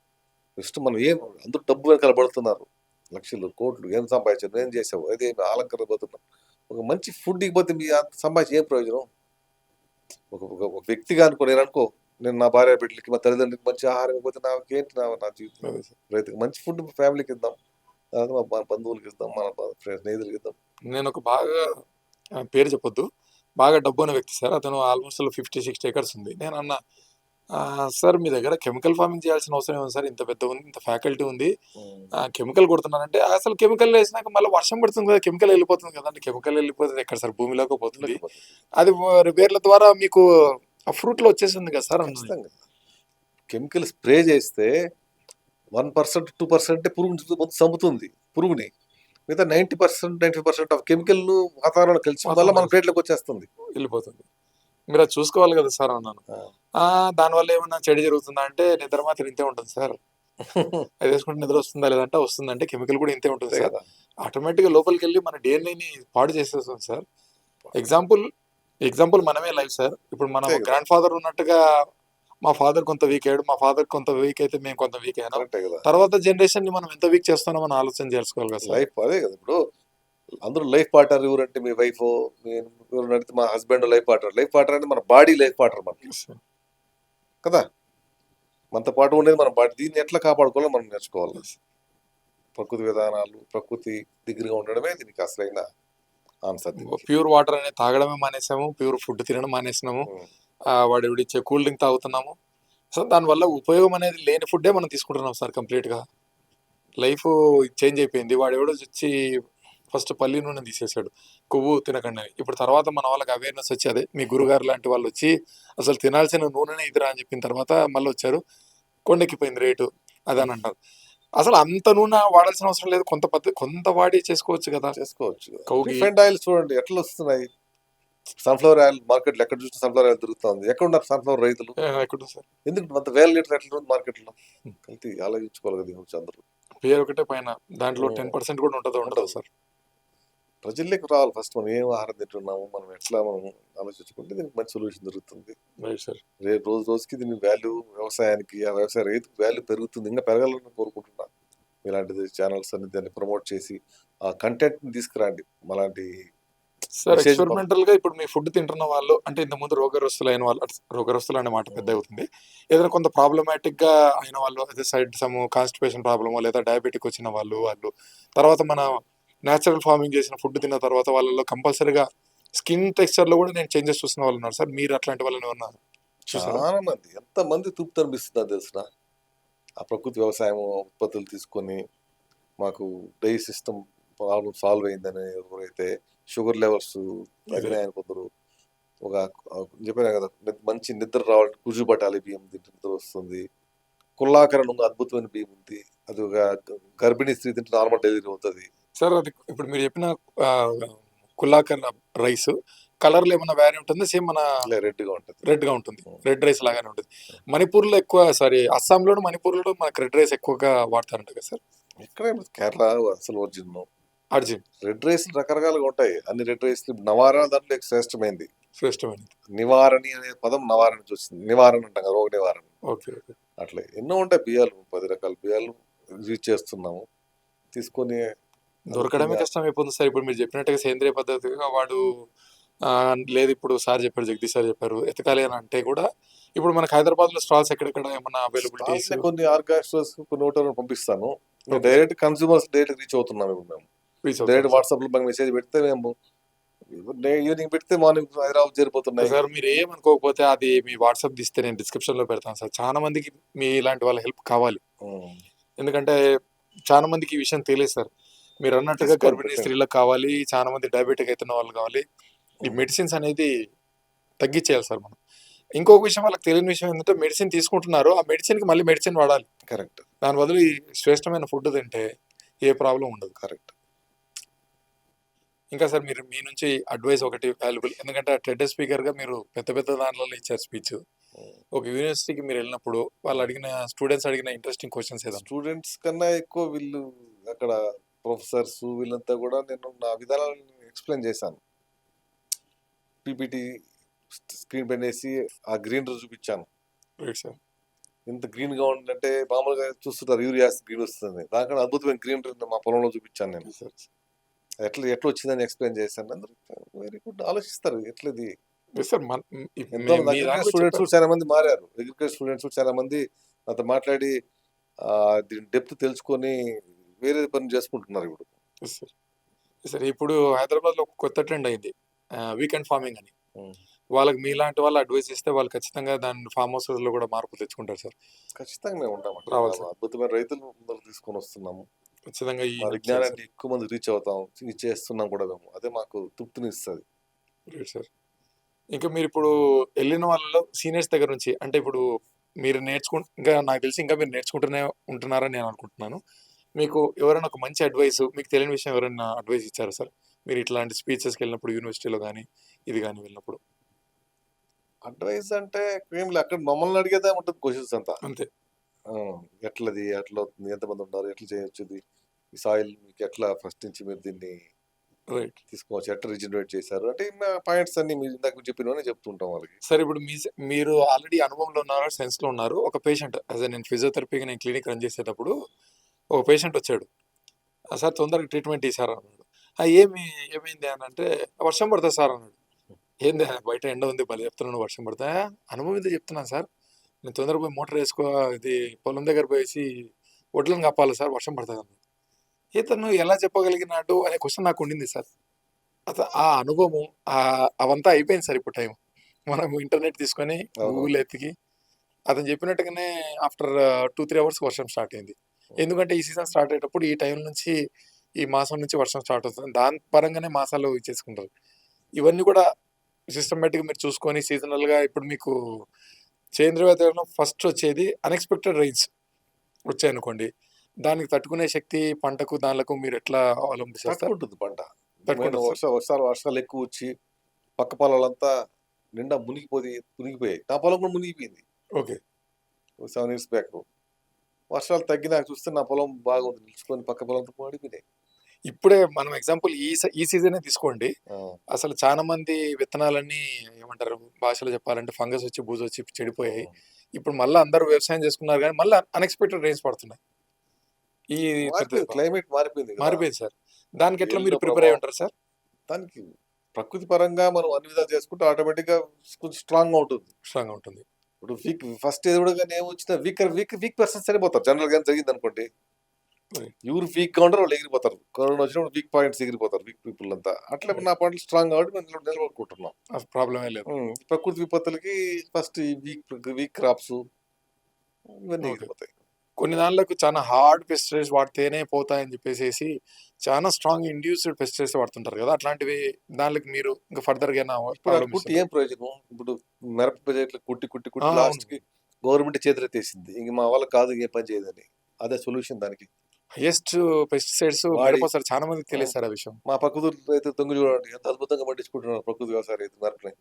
S1: ఫస్ట్ మనం ఏం అందరూ డబ్బు వెనకాల పడుతున్నారు, లక్షలు కోట్లు, ఏం సంపాదించారు, ఏం చేసావు, అదే ఆలంకరణ పోతున్నాం. ఒక మంచి ఫుడ్ ఇకపోతే మీ సంపాదించి ఏం ప్రయోజనం? ఒక వ్యక్తిగా అనుకో, నేను అనుకో, నేను నా భార్య బిడ్డలకి మా తల్లిదండ్రులకి మంచి ఆహారం ఇవ్వకపోతే నాకేంటి నా జీవితం?
S2: అదే సార్.
S1: రైతుకి మంచి ఫుడ్ ఫ్యామిలీకి ఇద్దాం, తర్వాత మా బంధువులకి ఇద్దాం, మన స్నేహితులకి ఇద్దాం.
S2: నేను ఒక బాగా పేరు చెప్పొద్దు, బాగా డబ్బు ఉన్న వ్యక్తి సార్. అతను ఆల్మోస్ట్ 50-60 ఎకర్స్ ఉంది. నేను అన్నా, సార్ మీ దగ్గర కెమికల్ ఫార్మింగ్ చేయాల్సిన అవసరం ఏముంది సార్, ఇంత పెద్ద ఉంది, ఇంత ఫ్యాకల్టీ ఉంది, కెమికల్ కొడుతున్నారంటే అసలు కెమికల్ వేసినాక మళ్ళీ వర్షం పడుతుంది కదా, కెమికల్ వెళ్ళిపోతుంది కదా అంటే. కెమికల్ వెళ్ళిపోతుంది ఎక్కడ సార్, భూమిలోకి పోతుంది, అది వేర్ల ద్వారా మీకు ఆ ఫ్రూట్ లో వచ్చేసింది కదా సార్ అన్నది.
S1: ఖచ్చితంగా కెమికల్ స్ప్రే చేస్తే 1% 2% పురుగు చంపుతుంది పురుగుని. మిగతా 90% 95% ఆఫ్ కెమికల్ వాతావరణం కలిసి వల్ల మన ప్లేట్లోకి వచ్చేస్తుంది,
S2: వెళ్ళిపోతుంది. మీరు అది చూసుకోవాలి కదా సార్ అన్నాను. దానివల్ల ఏమన్నా చెడు జరుగుతుందా అంటే, నిద్ర మాత్రం ఇంతే ఉంటుంది సార్, అది వేసుకుంటే నిద్ర వస్తుందా లేదంటే వస్తుందంటే కెమికల్ కూడా ఇంతే ఉంటుంది సార్.
S1: కదా.
S2: ఆటోమేటిక్గా లోపలికి వెళ్ళి మన డిఎన్ఏని పాడు చేసేస్తుంది సార్. ఎగ్జాంపుల్ మనమే లైఫ్ సార్. ఇప్పుడు మన
S1: అంతే కదా.
S2: గ్రాండ్ ఫాదర్ ఉన్నట్టుగా మా ఫాదర్ కొంత వీక్ అయ్యాడు, మా ఫాదర్ కొంత వీక్ అయితే మేము కొంత వీక్ అయ్యాను.
S1: కరెక్టే కదా.
S2: తర్వాత జనరేషన్ ని మనం ఎంత వీక్ చేస్తామో మనం ఆలోచన చేసుకోవాలి కదా సార్.
S1: లైఫ్ అదే కదా. ఇప్పుడు అందరూ లైఫ్ పార్ట్నర్ ఎవరంటే మీ వైఫ్, ఎవరు అడిగితే మా husband life partner. Life partner అంటే మన బాడీ లైఫ్ పార్ట్నర్ మనకి కదా. మనతో పాటు ఉండేది మన బాడీ. దీన్ని ఎట్లా కాపాడుకోవాలో మనం నేర్చుకోవాలి. ప్రకృతి విధానాలు, ప్రకృతి దగ్గరగా ఉండడమే దీనికి అసలైన ఆన్సర్.
S2: ప్యూర్ వాటర్ అనేది తాగడమే మానేసాము, ప్యూర్ ఫుడ్ తినడం మానేసినాము, వాడు ఇచ్చే కూల్ డ్రింక్ తాగుతున్నాము. సో దానివల్ల ఉపయోగం అనేది లేని ఫుడ్డే మనం తీసుకుంటున్నాం సార్. కంప్లీట్గా లైఫ్ చేంజ్ అయిపోయింది. వాడు ఎవడో వచ్చి ఫస్ట్ పల్లి నూనె తీసేసాడు, కొవ్వు తినకండి. ఇప్పుడు తర్వాత మన వాళ్ళకి అవేర్నెస్ వచ్చి, అదే మీ గురుగారు లాంటి వాళ్ళు వచ్చి అసలు తినాల్సిన నూనెనే ఇదిరా అని చెప్పిన తర్వాత మళ్ళీ వచ్చారు, కొండెక్కిపోయింది రేటు అదని అంటారు. అసలు అంత నూనె వాడాల్సిన అవసరం లేదు, కొంత వాడి చేసుకోవచ్చు కదా.
S1: రిఫైండ్ ఆయిల్ చూడండి ఎట్లా వస్తున్నాయి. సన్ఫ్లవర్ ఆయిల్ మార్కెట్లో ఎక్కడ చూస్తే సన్ఫ్లవర్ ఆయిల్ దొరుకుతుంది. ఎక్కడ ఉన్నారు సన్ఫ్లవర్ రైతులు? ఎందుకు అంత వేల లీటర్ ఎట్లా ఉంది మార్కెట్లో? కలిసి ఆలోచించుకోవాలి కదా అందరూ.
S2: పేరు ఒకటే పైన, దాంట్లో 10% కూడా ఉండదు సార్.
S1: ప్రజల్లోకి రావాలి ఫస్ట్. మనం ఏం ఆహారం తింటున్నాము, మనం ఎట్లా మనం ఆలోచించుకుంటే దీనికి మంచి సొల్యూషన్ దొరుకుతుంది. రేపు రోజుకి దీని వాల్యూ, వ్యవసాయానికి, ఆ వ్యవసాయ రైతుకి వాల్యూ పెరుగుతుంది. ఇంకా పెరగాలని కోరుకుంటున్నాను. ఇలాంటిది ఛానల్స్ అన్ని దాన్ని ప్రమోట్ చేసి ఆ కంటెంట్ ని తీసుకురండి. అలాంటి
S2: సార్ ఎక్స్పెరిమెంటల్ గా ఇప్పుడు మీ ఫుడ్ తింటున్న వాళ్ళు అంటే ఇంతకుముందు రోగగ్రస్తులు అయిన వాళ్ళు, రోగగ్రస్తులు అనే మాట పెద్ద అవుతుంది, ఏదైనా కొంత ప్రాబ్లమాటిక్ గా అయిన వాళ్ళు, అదే సైడ్ సమ్ కాన్స్టిపేషన్ ప్రాబ్లమో లేదా డయాబెటిక్ వచ్చిన వాళ్ళు తర్వాత మన న్యాచురల్ ఫార్మింగ్ చేసిన ఫుడ్ తిన్న తర్వాత వాళ్ళలో కంపల్సరీగా స్కిన్ టెక్స్చర్ లో కూడా నేను చేంజెస్ చూసిన వాళ్ళు ఉన్నారు సార్. మీరు అట్లాంటి వాళ్ళని ఏమన్నా చూసారా?
S1: చాలా మంది, ఎంత మంది తూపు అనిపిస్తుందో తెలిసిన ఆ ప్రకృతి వ్యవసాయం ఉత్పత్తులు తీసుకొని మాకు డై సిస్టమ్ ప్రాబ్లం సాల్వ్ అయిందని ఎవరైతే షుగర్ లెవెల్స్ తగ్గినాయని కొందరు, ఒక చెప్పినా కదా మంచి నిద్ర రావాలంటే కుజు పట్టాలి బియ్యం తింటే నిద్ర వస్తుంది. కుల్లాకరణ ఉంది, అద్భుతమైన బియ్యం ఉంది, అది ఒక గర్భిణీ స్త్రీ తింటే నార్మల్ డెలివరీ అవుతుంది
S2: సార్. అది ఇప్పుడు మీరు చెప్పిన కుల్లాకర్ రైస్ కలర్ లో ఏమన్నా వ్యారీ ఉంటుంది, సేమ్ మన రెడ్ గా ఉంటుంది, రెడ్ రైస్ లాగానే ఉంటుంది. మణిపూర్ లో అస్సాంలో మణిపూర్లో మనకు రెడ్ రైస్ ఎక్కువగా వాడతారంట కదా సార్.
S1: ఇక్కడ కేరళ అసలు అర్జున్ రెడ్ రైస్ రకరకాలుగా ఉంటాయి. అన్ని రెడ్ రైస్ నవారణ దాంట్లో శ్రేష్టమైనది. నివారణి అనే పదం నవారణ చూస్తుంది, నివారణ అంటాం కదా, రోగ నివారణ. అట్లా ఎన్నో ఉంటాయి బియ్యాలు, 10 రకాల బియ్యాలు యూజ్ చేస్తున్నాము. తీసుకొని
S2: దొరకడమే కష్టం అయిపోతుంది సార్. ఇప్పుడు మీరు చెప్పినట్టుగా సేంద్రియ పద్ధతిగా వాడు లేదు, ఇప్పుడు సార్ చెప్పారు, జగదీష్ సార్ చెప్పారు, ఎతకాలి అని అంటే కూడా ఇప్పుడు మనకు హైదరాబాద్ లో స్టాల్స్ ఎక్కడెక్కడ ఏమన్నా అవైలబిలిటీస్,
S1: కొన్ని ఆర్గానిక్ స్టాల్స్ కొన్ని హోటల్ పంపిస్తాను. డైరెక్ట్ కన్స్యూమర్స్ డైరెక్ట్ రీచ్ అవుతున్నాం. ఇప్పుడు మేము డైరెక్ట్ వాట్సాప్ లో మెసేజ్ పెడితే మేము ఈవినింగ్ పెడితే మార్నింగ్ హైదరాబాద్ చేరిపోతున్నాయి
S2: సార్. మీరు ఏమనుకోకపోతే అది మీ వాట్సాప్ తీస్తే నేను డిస్క్రిప్షన్ లో పెడతాను సార్. చాలా మందికి మీ ఇలాంటి వాళ్ళ హెల్ప్ కావాలి, ఎందుకంటే చాలా మందికి ఈ విషయం తెలియదు సార్. మీరు అన్నట్టుగా గర్భిణీ స్త్రీలకు కావాలి, చాలా మంది డయాబెటిక్ అవుతున్న వాళ్ళు కావాలి. ఈ మెడిసిన్స్ అనేది తగ్గించేయాలి సార్ మనం. ఇంకొక విషయం వాళ్ళకి తెలియని విషయం ఏంటంటే, మెడిసిన్ తీసుకుంటున్నారు, ఆ మెడిసిన్ కి మళ్ళీ మెడిసిన్ వాడాలి.
S1: కరెక్ట్.
S2: దాని బదులు ఈ శ్రేష్టమైన ఫుడ్ తింటే ఏ ప్రాబ్లం ఉండదు.
S1: కరెక్ట్.
S2: ఇంకా సార్ మీరు మీ నుంచి అడ్వైస్ ఒకటి వాల్యుబుల్, ఎందుకంటే టెడ్ స్పీకర్ గా మీరు పెద్ద దాంట్లో ఇచ్చారు స్పీచ్. ఒక యూనివర్సిటీకి మీరు వెళ్ళినప్పుడు వాళ్ళు అడిగిన స్టూడెంట్స్ అడిగిన ఇంట్రెస్టింగ్ క్వశ్చన్స్ ఏదన్నా
S1: స్టూడెంట్స్ కన్నా ఎక్కువ వీళ్ళు అక్కడ ప్రొఫెసర్స్ వీళ్ళంతా కూడా నేను నా విధానాలను ఎక్స్ప్లెయిన్ చేశాను. పీపీటీ స్క్రీన్ పైన వేసి ఆ గ్రీనరీ చూపించాను.
S2: Right sir.
S1: ఇంత గ్రీన్ గా ఉందంటే మామూలుగా చూస్తుంటారు యూరియా గ్రీన్ వస్తుంది, దానికన్నా అద్భుతమైన గ్రీనరీ మా పొలంలో చూపించాను నేను.
S2: సార్
S1: ఎట్లా ఎట్లా వచ్చిందని ఎక్స్ప్లెయిన్ చేశాను. అందరూ వెరీ గుడ్ ఆలోచిస్తారు ఎట్లది.
S2: సార్
S1: ఎంతో మంది
S2: మీ
S1: అగ్రికల్చర్
S2: దాంట్లో
S1: స్టూడెంట్స్
S2: చెప్పారు.
S1: చాలా మంది మారారు. అగ్రికల్చర్ స్టూడెంట్స్ చాలా మంది నాతో మాట్లాడి దీని డెప్త్ తెలుసుకొని వేరే పని చేసుకుంటున్నారు ఇప్పుడు.
S2: సార్ సార్ ఇప్పుడు హైదరాబాద్ లో ఒక కొత్త ట్రెండ్ అయింది, వీకెండ్ ఫార్మింగ్ అని. వాళ్ళకి మీలాంటి వాళ్ళు అడ్వైస్ ఇస్తే వాళ్ళు ఖచ్చితంగా దాన్ని ఫామ్ హౌస్ లో కూడా మార్పు తెచ్చుకుంటారు సార్.
S1: ఖచ్చితంగా మేము ఉంటామండి.
S2: రావాలి సార్.
S1: అద్భుతమైన రైతులు ముందర తీసుకొని వస్తున్నాము.
S2: ఖచ్చితంగా ఈ
S1: మా విజ్ఞానాన్ని ఎక్కువ మంది రీచ్ అవుతాం, చేస్తున్నాం కూడా మేము. అదే మాకు తృప్తిని ఇస్తుంది.
S2: Right sir. ఇంకా మీరు ఇప్పుడు వెళ్ళిన వాళ్ళలో సీనియర్స్ దగ్గర నుంచి, అంటే ఇప్పుడు మీరు ఇంకా నాకు తెలిసి ఇంకా మీరు నేర్చుకుంటూనే ఉంటున్నారని నేను అనుకుంటున్నాను. మీకు ఎవరైనా ఒక మంచి అడ్వైస్, మీకు తెలియని విషయం ఎవరైనా అడ్వైస్ ఇచ్చారా సార్ మీరు ఇట్లాంటి స్పీచెస్కి వెళ్ళినప్పుడు, యూనివర్సిటీలో కానీ ఇది కానీ వెళ్ళినప్పుడు?
S1: అడ్వైస్ అంటే ఏం లేదు, అక్కడ మమ్మల్ని అడిగేదే ఉంటుంది క్వశ్చన్స్ అంతా.
S2: అంతే.
S1: ఎట్లది ఎట్లా అవుతుంది, ఎంతమంది ఉన్నారు, ఎట్లా చేయొచ్చు, ఈ సాయిల్ మీకు ఎట్లా ఫస్ట్ నుంచి మీరు దీన్ని
S2: రైట్
S1: తీసుకోవచ్చు, ఎట్లా రిజనరేట్ చేశారు అంటే పాయింట్స్ అన్ని మీరు ఇందాక చెప్పినవన్నీ చెప్తుంటాం వాళ్ళకి.
S2: సార్ ఇప్పుడు మీరు ఆల్రెడీ అనుభవంలో ఉన్నారు, సెన్స్ లో ఉన్నారు. ఒక పేషెంట్ నేను ఫిజియోథెరపీకి నేను క్లినిక్ రన్ చేసేటప్పుడు ఒక పేషెంట్ వచ్చాడు. సార్ తొందరగా ట్రీట్మెంట్ ఇచ్చారు అన్నాడు. ఏమైంది అని అంటే, వర్షం పడుతుంది సార్ అన్నాడు. ఏంది బయట ఎండ ఉంది భలే చెప్తున్నాను, వర్షం పడతా అనుభవం ఇది చెప్తున్నాను సార్. నేను తొందరగా పోయి మోటార్ వేసుకో, ఇది పొలం దగ్గర పోయేసి వడ్లను కప్పాలి సార్, వర్షం పడుతుంది అన్నాడు. ఇతను ఎలా చెప్పగలిగినాడు అనే క్వశ్చన్ నాకు ఉండింది సార్. ఆ అనుభవం అవంతా అయిపోయింది సార్. ఇప్పుడు టైం మనం ఇంటర్నెట్ తీసుకొని గూగుల్ ఎత్తికి అతను చెప్పినట్టుగానే ఆఫ్టర్ 2-3 అవర్స్ వర్షం స్టార్ట్ అయింది. ఎందుకంటే ఈ సీజన్ స్టార్ట్ అయ్యేటప్పుడు ఈ టైం నుంచి, ఈ మాసం నుంచి వర్షం స్టార్ట్ అవుతుంది. దాని పరంగానే మాసాలు ఇచ్చేసుకుంటారు. ఇవన్నీ కూడా సిస్టమేటిక్గా మీరు చూసుకొని సీజనల్గా. ఇప్పుడు మీకు సేంద్రియ వ్యవసాయంలో ఫస్ట్ వచ్చేది అన్ఎక్స్పెక్టెడ్ రైన్స్ వచ్చాయనుకోండి, దానికి తట్టుకునే శక్తి పంటకు దానిలకు మీరు ఎట్లా అవలంబిస్తారు?
S1: తట్టుకుంటుంది పంట. వర్షాలు ఎక్కువ వచ్చి పక్క పొలాలంతా నిండా మునిగిపోయాయి. నా పొలం కూడా మునిగిపోయింది.
S2: ఓకే.
S1: 7 years బ్యాక్ వర్షాలు తగ్గినాక చూస్తే నా పొలం బాగుంది, నిలుచుకొని పక్క పొలంతో పడిపోయినాయి.
S2: ఇప్పుడే మనం ఎగ్జాంపుల్ ఈ సీజనే తీసుకోండి. అసలు చాలా మంది విత్తనాలన్నీ ఏమంటారు భాషలో చెప్పాలంటే ఫంగస్ వచ్చి బూజు వచ్చి చెడిపోయాయి. ఇప్పుడు మళ్ళీ అందరూ వ్యవసాయం చేసుకున్నారు, కానీ మళ్ళీ అన్ఎక్స్పెక్టెడ్ రైన్స్ పడుతున్నాయి. ఈ
S1: క్లైమేట్ మారిపోయింది
S2: సార్. దానికి ఎట్లా మీరు ప్రిపేర్ అయి ఉంటారు సార్?
S1: దానికి ప్రకృతి పరంగా మనం అన్ని విధాలు చేసుకుంటే ఆటోమేటిక్ గా కొంచెం స్ట్రాంగ్ గా ఉంటుంది. ఇప్పుడు ఫస్ట్ ఏదో కానీ ఏమొచ్చినా వీక్ పర్సన్స్ సరిపోతారు. జనరల్ గా జరిగింది అనుకోండి, ఎవరు వీక్ గా ఉంటారు వాళ్ళు ఎగిరిపోతారు. కరోనా వచ్చినప్పుడు వీక్ పాయింట్స్ ఎగిరిపోతారు, వీక్ పీపుల్ అంతా. అట్లా నా పాయింట్లు స్ట్రాంగ్ కాబట్టి మేము నిలబడుకుంటున్నాం.
S2: ప్రాబ్లమే లేదు.
S1: ప్రకృతి విపత్తులకి ఫస్ట్ వీక్ క్రాప్స్ ఇవన్నీ ఎగిరిపోతాయి.
S2: కొన్ని దానిలకు చాలా హార్డ్ పెస్టిసైడ్స్ వాడితేనే పోతాయని చెప్పేసి చాలా స్ట్రాంగ్ ఇండ్యూస్డ్ పెస్టిసైడ్స్ వాడుతుంటారు కదా, అట్లాంటివి దానికి మీరు ఇంకా ఫర్దర్ గా
S1: కుట్టి ఏం ప్రయోజనం? ఇప్పుడు మిరప ప్రజలు కుట్టి లాస్ట్ కి గవర్నమెంట్ చేతులెత్తేసింది, ఇంక మా వాళ్ళకి కాదు ఏ పని చేయదని. అదే సొల్యూషన్ దానికి.
S2: హైయెస్ట్ పెస్టిసైడ్స్ చాలా మందికి తెలియదు సార్ ఆ విషయం.
S1: మా ప్రకృతి రైతు దొంగ చూడండి ఎంత అద్భుతంగా పండించుకుంటున్నారు. ప్రకృతి వ్యవసాయ రైతు మిరపని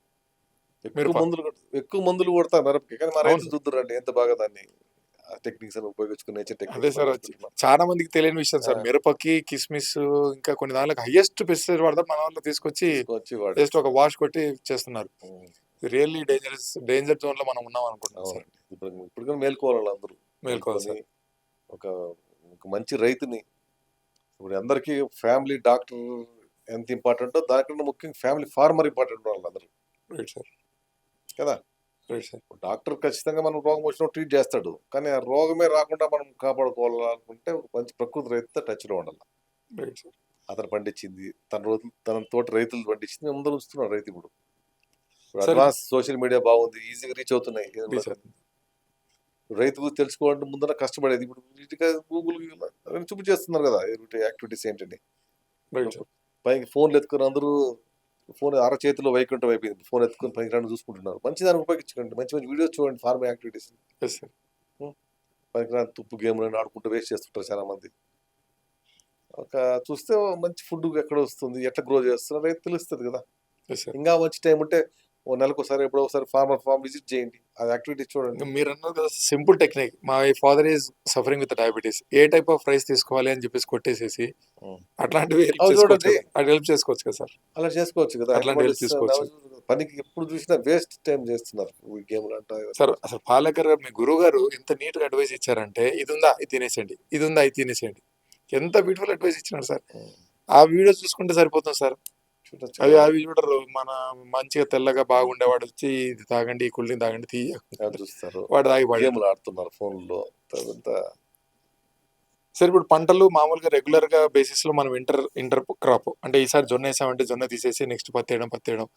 S1: ఎక్కువ మందులు కొడతారు మిరపకి, కానీ మా రైతులు చూద్దురండి ఎంత బాగా దాన్ని టెక్నిక్స్ ఉపయోగించుకునే.
S2: అదే సార్ చాలా మందికి తెలియని విషయం సార్. మిరపకి కిస్మిస్ ఇంకా కొన్ని దానికి హైయెస్ట్ పెస్టిసైడ్ వాడతారు. మన వాళ్ళు తీసుకొచ్చి జస్ట్ ఒక వాష్ కొట్టి చేస్తున్నారు. రియల్లీ డేంజర్ జోన్ లో మనం ఉన్నాం అనుకుంటున్నాం సార్.
S1: ఇప్పుడు మేల్కోవాలి, అందరూ
S2: మేల్కోవాలి.
S1: ఒక మంచి రైతుని ఇప్పుడు అందరికి ఫ్యామిలీ డాక్టర్ ఎంత ఇంపార్టెంటో దానికన్నా ముఖ్యంగా ఫ్యామిలీ ఫార్మర్ ఇంపార్టెంట్ వాళ్ళందరూ.
S2: రైట్ సార్
S1: కదా. డాక్టర్ ఖచ్చితంగా మనం రోగం వచ్చినా ట్రీట్ చేస్తాడు, కానీ ఆ రోగమే రాకుండా మనం కాపాడుకోవాలనుకుంటే మంచి ప్రకృతి రైతుతో టచ్ లో ఉండాలి. అతను పండించింది తన తోట రైతులు పండించింది అందరూ ఉంచుతున్నారు. రైతు ఇప్పుడు అడ్వాన్స్ సోషల్ మీడియా బాగుంది, ఈజీగా రీచ్ అవుతున్నాయి. రైతు తెలుసుకోవాలంటే ముందర కష్టపడేది, ఇప్పుడు గూగుల్ చూపించేస్తున్నారు కదా యాక్టివిటీస్ ఏంటండి. పైకి ఫోన్లు ఎత్తుకుని అందరూ ఫోన్ అరచేతిలో వైకుంఠం అయిపోయింది. ఫోన్ ఎత్తుకుని పైకి రెండు చూసుకుంటున్నారు. మంచిదాన్ని ఉపయోగించండి, మంచి వీడియోస్ చూడండి. ఫార్మర్ యాక్టివిటీస్ పైకి తుప్పు గేమ్లు ఆడుకుంటూ వేస్ట్ చేస్తుంటారు చాలా మంది. చూస్తే మంచి ఫుడ్ ఎక్కడ వస్తుంది, ఎట్లా గ్రో చేస్తున్నారు రైతు తెలుస్తుంది కదా. ఇంకా మంచి టైం ఉంటే ఓ నెలకు ఒకసారి ఎప్పుడో ఒకసారి ఫార్మర్ ఫామ్ విజిట్ చేయండి, అది యాక్టివిటీ చూడండి.
S2: ఇంకా మీరు అన్నారు కదా simple technique. My father is suffering with diabetes. A type of rice తీసుకోవాలి అని చెప్పేసి కొట్టేసేసి
S1: ఉం.
S2: అట్లాంటివి హెల్ప్
S1: అవి
S2: చేసుకోవచ్చు
S1: చూడండి,
S2: కదా. అది హెల్ప్ చేసుకోవచ్చు కదా సార్.
S1: అలా చేసుకోవచ్చు కదా.
S2: అట్లాంటి హెల్ప్ తీసుకోవచ్చు
S1: పనికి ఎప్పుడు చూసినా వేస్ట్ టైం చేస్తున్నారు ఈ గేమ్లు అంట.
S2: సార్. అసలు పాలేకర్ గారు, మీ గురువు గారు ఎంత నీట్ గా అడ్వైస్ ఇచ్చారంటే, ఇది ఉందా ఇది తినేసేయండి, ఇది ఉందా ఇది తినేసేయండి. ఎంత బ్యూటిఫుల్ అడ్వైస్ ఇచ్చినారు సార్. ఆ వీడియో చూసుకుంటే సరిపోతుంది సార్.
S1: చూడొచ్చు
S2: అవి
S1: కదా.
S2: అవి చూడరు. మన మంచిగా తెల్లగా బాగుండేవాడు వచ్చి ఇది తాగండి, ఈ కూల్ డ్రింక్ తాగండి, తీయ
S1: అది చూస్తారు,
S2: వాడు తాగి పడాడు.
S1: గేమ్లు ఆడుతున్నారు ఫోన్లో.
S2: సార్ ఇప్పుడు పంటలు మామూలుగా రెగ్యులర్ గా బేసిస్ లో మనం ఇంటర్ క్రాప్ అంటే ఈసారి జొన్న వేసామంటే జొన్న తీసేసి నెక్స్ట్ పత్తి వేయడం.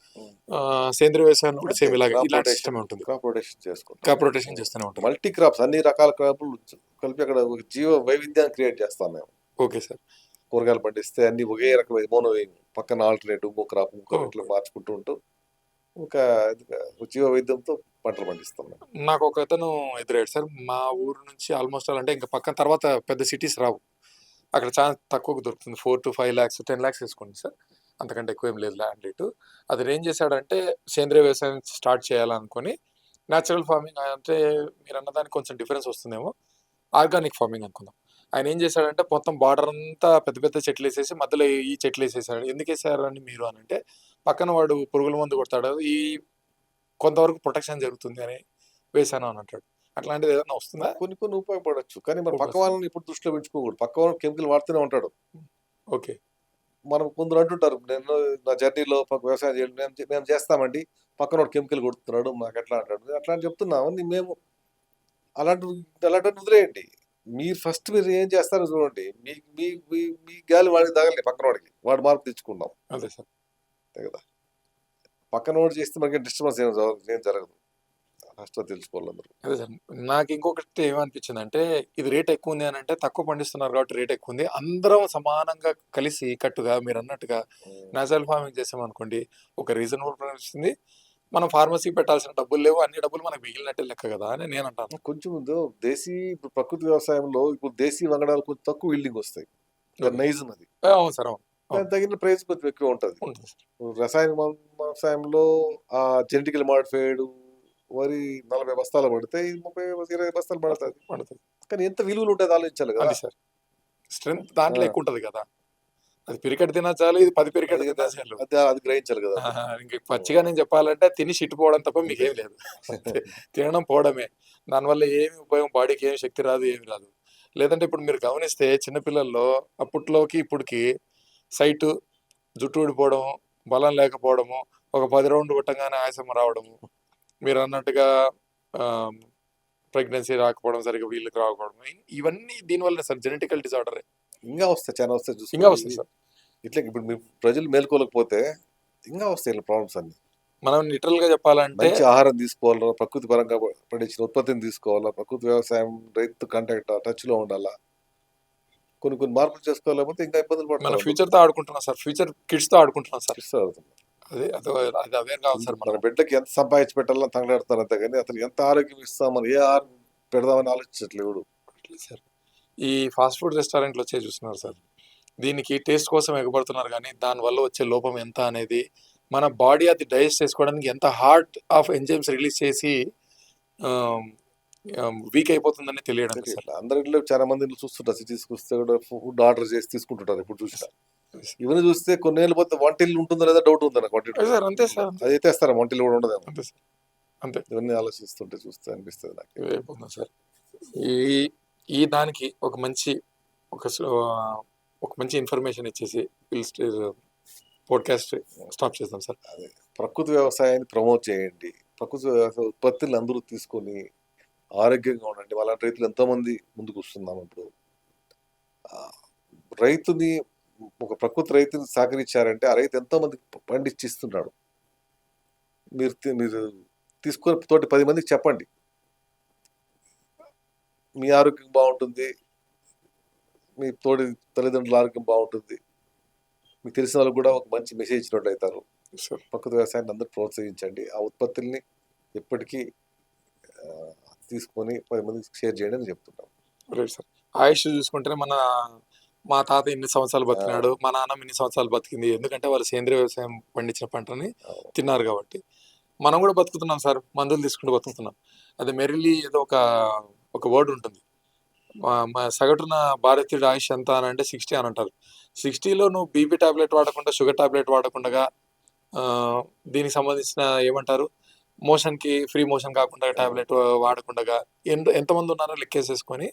S2: సేంద్రియ వ్యవసాయం కూడా సేమ్ ఇలాగే ఇలాంటి సిస్టమ్ ఉంటుంది.
S1: క్రాప్ రొటేషన్ చేసుకుంటాం,
S2: క్రాప్ రొటేషన్ చేస్తూనే ఉంటాం.
S1: మల్టీ క్రాప్స్, అన్ని రకాల క్రాప్లు కలిపి అక్కడ ఒక జీవ వైవిధ్యాన్ని క్రియేట్ చేస్తాం మేము.
S2: Okay sir.
S1: కూరగాయలు పండిస్తే అన్ని ఒకే రకమైన మోనో పక్కన ఆల్టర్నేటివ్ ఇంకో క్రాప్ ఇట్లా మార్చుకుంటూ ఉంటూ ఇంకా జీవ వైద్యంతో పంటలు పండిస్తాం మేము.
S2: నాకు ఒక అతను ఎదురయ్యాడు సార్. మా ఊరు నుంచి ఆల్మోస్ట్ అంటే ఇంకా పక్కన తర్వాత పెద్ద సిటీస్ రావు, అక్కడ చాలా తక్కువకు దొరుకుతుంది. 4 to 5 lakhs 10 lakhs వేసుకోండి సార్, అంతకంటే ఎక్కువ ఏం లేదు ల్యాండ్ రేటు. అతను ఏం చేశాడంటే సేంద్రియ వ్యవసాయం స్టార్ట్ చేయాలనుకొని, న్యాచురల్ ఫార్మింగ్ అంటే మీరు అన్నదానికి కొంచెం డిఫరెన్స్ వస్తుందేమో, ఆర్గానిక్ ఫార్మింగ్ అనుకుందాం. ఆయన ఏం చేశాడంటే మొత్తం బార్డర్ అంతా పెద్ద పెద్ద చెట్లు వేసేసి మధ్యలో ఈ చెట్లు వేసేసాడు. ఎందుకు వేసారని మీరు అని అంటే, పక్కన వాడు పురుగుల మందు కొడతాడు, ఈ కొంతవరకు ప్రొటెక్షన్ జరుగుతుంది అని వేసాను అని అంటాడు. అట్లాంటిది ఏదైనా వస్తుందా?
S1: కొన్ని ఉపయోగపడవచ్చు, కానీ మన పక్క వాళ్ళని ఇప్పుడు దృష్టిలో పెంచుకోకూడదు. పక్క వాళ్ళు కెమికల్ వాడుతూనే ఉంటాడు.
S2: ఓకే.
S1: మనం కొందరు అంటుంటారు, నేను నా జర్నీలో వ్యవసాయం చేయాలి మేము చేస్తామండి, పక్కన వాడు కెమికల్ కొడుతున్నాడు మాకు ఎట్లా అంటాడు. అట్లా అని చెప్తున్నాము. మేము అలాంటి వదిలేయండి. మీరు ఫస్ట్ మీరు ఏం చేస్తారో చూడండి. మీ మీ మీ మీ గాలి వాడికి తగలి పక్కన వాడికి, వాడు మార్పు తెచ్చుకుందాం
S2: అదే సార్.
S1: అంతే కదా. పక్కన వాడు చేస్తే మనకి డిస్టర్బెన్స్ ఏం జరగదు. ఫస్ట్ తెలుసుకోవాలి అందరూ.
S2: అదే సార్. నాకు ఇంకొకటి ఏమనిపించింది అంటే, ఇది రేట్ ఎక్కువ ఉంది అని అంటే, తక్కువ పండిస్తున్నారు కాబట్టి రేట్ ఎక్కువ ఉంది. అందరం సమానంగా కలిసి కట్టుగా మీరు అన్నట్టుగా నేచురల్ ఫార్మింగ్ చేసామనుకోండి, ఒక రీజనబుల్ ప్రైస్ వస్తుంది. మనం ఫార్మసీ పెట్టాల్సిన డబ్బులు లేవు, అన్ని డబ్బులు మనకు మిగిలినట్టే లెక్క కదా అని నేను అంటాను.
S1: కొంచెం ముందు ఇప్పుడు ప్రకృతి వ్యవసాయంలో ఇప్పుడు దేశీ వంగడాలు కొంచెం తక్కువ ఈల్డింగ్ వస్తాయి. నైజ్ ఉన్నది.
S2: అవును సార్. అవును.
S1: దానికి తగిన ప్రైస్ కొంచెం ఎక్కువ ఉంటుంది.
S2: ఉంటుంది సార్.
S1: రసాయన వ్యవసాయంలో ఆ జెనెటికల్ మాడిఫైడ్ వరి 40 బస్తాలు పడితే 30-20 బస్తాలు పడుతుంది. కానీ ఎంత విలువలు ఉంటుంది ఆలోచించాలి కదా.
S2: అది సార్. స్ట్రెంత్ దాంట్లో ఎక్కువ ఉంటుంది కదా. అది పిరికెట్ తినచాలు, ఇది 10 పిరికెట్ తినచాలు.
S1: అది గ్రహించాలి కదా.
S2: ఇంక పచ్చిగా నేను చెప్పాలంటే తిని చిట్టుపోవడం తప్ప మీకేం లేదు. తినడం పోవడమే. దానివల్ల ఏమి ఉపయోగం, బాడీకి ఏమి శక్తి రాదు, ఏమి రాదు. లేదంటే ఇప్పుడు మీరు గమనిస్తే చిన్నపిల్లల్లో అప్పట్లోకి ఇప్పటికి సైటు, జుట్టు ఊడిపోవడం, బలం లేకపోవడము, ఒక 10 రౌండ్లు కొట్టంగానే ఆయాసం రావడము, మీరు అన్నట్టుగా ప్రెగ్నెన్సీ రాకపోవడం, సరిగ్గా వీళ్ళకి రాకపోవడం, ఇవన్నీ దీనివల్ల సార్. జెనెటికల్ డిజార్డర్
S1: ఇంకా వస్తాయి, చాలా వస్తాయి,
S2: ఇంకా వస్తాయి సార్.
S1: ఇట్లా ఇప్పుడు మీ ప్రజలు మేల్కోలేకపోతే ఇంకా వస్తాయి ప్రాబ్లమ్స్ అన్ని.
S2: మనం లిటరల్ గా చెప్పాలంటే
S1: మంచి ఆహారం తీసుకోవాలా, ప్రకృతి పరంగా పండించిన ఉత్పత్తిని తీసుకోవాలా, ప్రకృతి వ్యవసాయం రైతు కాంటాక్ట్ టచ్ లో ఉండాలా, కొన్ని మార్పులు చేసుకోలేకపోతే ఇంకా ఇబ్బందులు
S2: మన
S1: పడతాం.
S2: ఫ్యూచర్ తో ఆడుకుంటున్నాం సార్. ఫ్యూచర్ కిడ్స్ తో ఆడుకుంటున్నాం సార్. అది అవేర్ కావాలి సార్.
S1: మన బిడ్డకి ఎంత సంపాదించి పెట్టాలని తంగలాడుతారు అంతే, కానీ అతను ఎంత ఆరోగ్యం ఇస్తాం, మనం ఏ ఆహారం పెడదామని ఆలోచించట్లేదు
S2: సార్. ఈ ఫాస్ట్ ఫుడ్ రెస్టారెంట్లు వచ్చే చూస్తున్నారు సార్, దీనికి టేస్ట్ కోసం ఎగబడుతున్నారు, కానీ దానివల్ల వచ్చే లోపం ఎంత అనేది, మన బాడీ అది డైజెస్ట్ చేసుకోవడానికి ఎంత హార్ట్ ఆఫ్ ఎంజైమ్స్ రిలీజ్ చేసి వీక్ అయిపోతుందని తెలియడం సార్.
S1: అందరిలో చాలా మంది చూస్తుంటారు, సిటీస్ వస్తే కూడా ఫుడ్ ఆర్డర్ చేసి తీసుకుంటుంటారు. ఇప్పుడు చూసినా ఇవన్నీ చూస్తే కొన్ని ఏళ్ళు పోతే వంటిల్లు ఉంటుందో లేదా డౌట్ ఉంది నాకు.
S2: సార్ అంతే సార్.
S1: అది అయితే వేస్తారా, వంటిల్లు కూడా ఉండదు.
S2: అంతే సార్. అంతే.
S1: ఇవన్నీ ఆలోచిస్తుంటే చూస్తే అనిపిస్తుంది నాకు.
S2: సార్ ఈ దానికి ఒక మంచి ఇన్ఫర్మేషన్ ఇచ్చేసి పోడ్కాస్ట్ స్టాప్ చేద్దాం సార్.
S1: అదే ప్రకృతి వ్యవసాయాన్ని ప్రమోట్ చేయండి. ప్రకృతి వ్యవసాయ ఉత్పత్తులు అందరూ తీసుకొని ఆరోగ్యంగా ఉండండి. అలాంటి రైతులు ఎంతో మంది ముందుకు వస్తున్నాం. ఇప్పుడు రైతుని, ఒక ప్రకృతి రైతుని సహకరించారంటే ఆ రైతు ఎంతో మంది పండించిస్తున్నాడు. మీరు తీసుకొని తోటి 10 మందికి చెప్పండి, మీ ఆరోగ్యం బాగుంటుంది, మీ తోటి తల్లిదండ్రుల ఆరోగ్యం బాగుంటుంది, మీకు తెలిసిన వాళ్ళకి కూడా ఒక మంచి మెసేజ్ ఇచ్చినట్టు అవుతారు. ప్రకృతి వ్యవసాయాన్ని అందరూ ప్రోత్సహించండి. ఆ ఉత్పత్తుల్ని ఎప్పటికీ తీసుకొని 10 మందికి షేర్ చేయండి అని చెప్తున్నాం. Right
S2: sir. ఆయుష్ చూసుకుంటేనే మా తాత ఇన్ని సంవత్సరాలు బతికినాడు, మా నాన్న ఇన్ని సంవత్సరాలు బతికింది. ఎందుకంటే వాళ్ళు సేంద్రియ వ్యవసాయం పండించిన పంటని తిన్నారు కాబట్టి. మనం కూడా బతుకుతున్నాం సార్, మందులు తీసుకుంటూ బతుకుతున్నాం. అది మెరిలీ ఏదో ఒక వర్డ్ ఉంటుంది. మా సగటున భారతీయుడి ఆయుష్ ఎంత అని అంటే 60 అని అంటారు. 60లో నువ్వు బీపీ టాబ్లెట్ వాడకుండా, షుగర్ టాబ్లెట్ వాడకుండా, దీనికి సంబంధించిన ఏమంటారు, మోషన్కి ఫ్రీ మోషన్ కాకుండా టాబ్లెట్ వాడకుండా ఎంతమంది ఉన్నారో లెక్కేసేసుకొని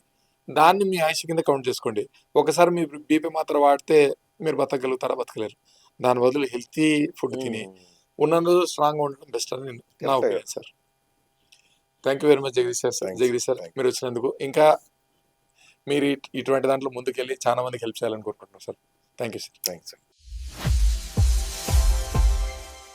S2: దాన్ని మీ ఆయుష్ కింద కౌంట్ చేసుకోండి. ఒకసారి మీ బీపీ మాత్రం వాడితే మీరు బతకగలుగుతారా? బతకలేరు. దాని బదులు హెల్తీ ఫుడ్ తిని ఉన్నందు స్ట్రాంగ్గా ఉండడం బెస్ట్ అని నా opinion sir. Thank you very much Jagadish sir. Jagadish sir, మీరు వచ్చినందుకు. ఇంకా మీరు ఇటువంటి దాంట్లో ముందుకెళ్ళి చాలా మందికి హెల్ప్ చేయాలని కోరుకుంటున్నాను sir. Thank you sir.
S1: Thanks.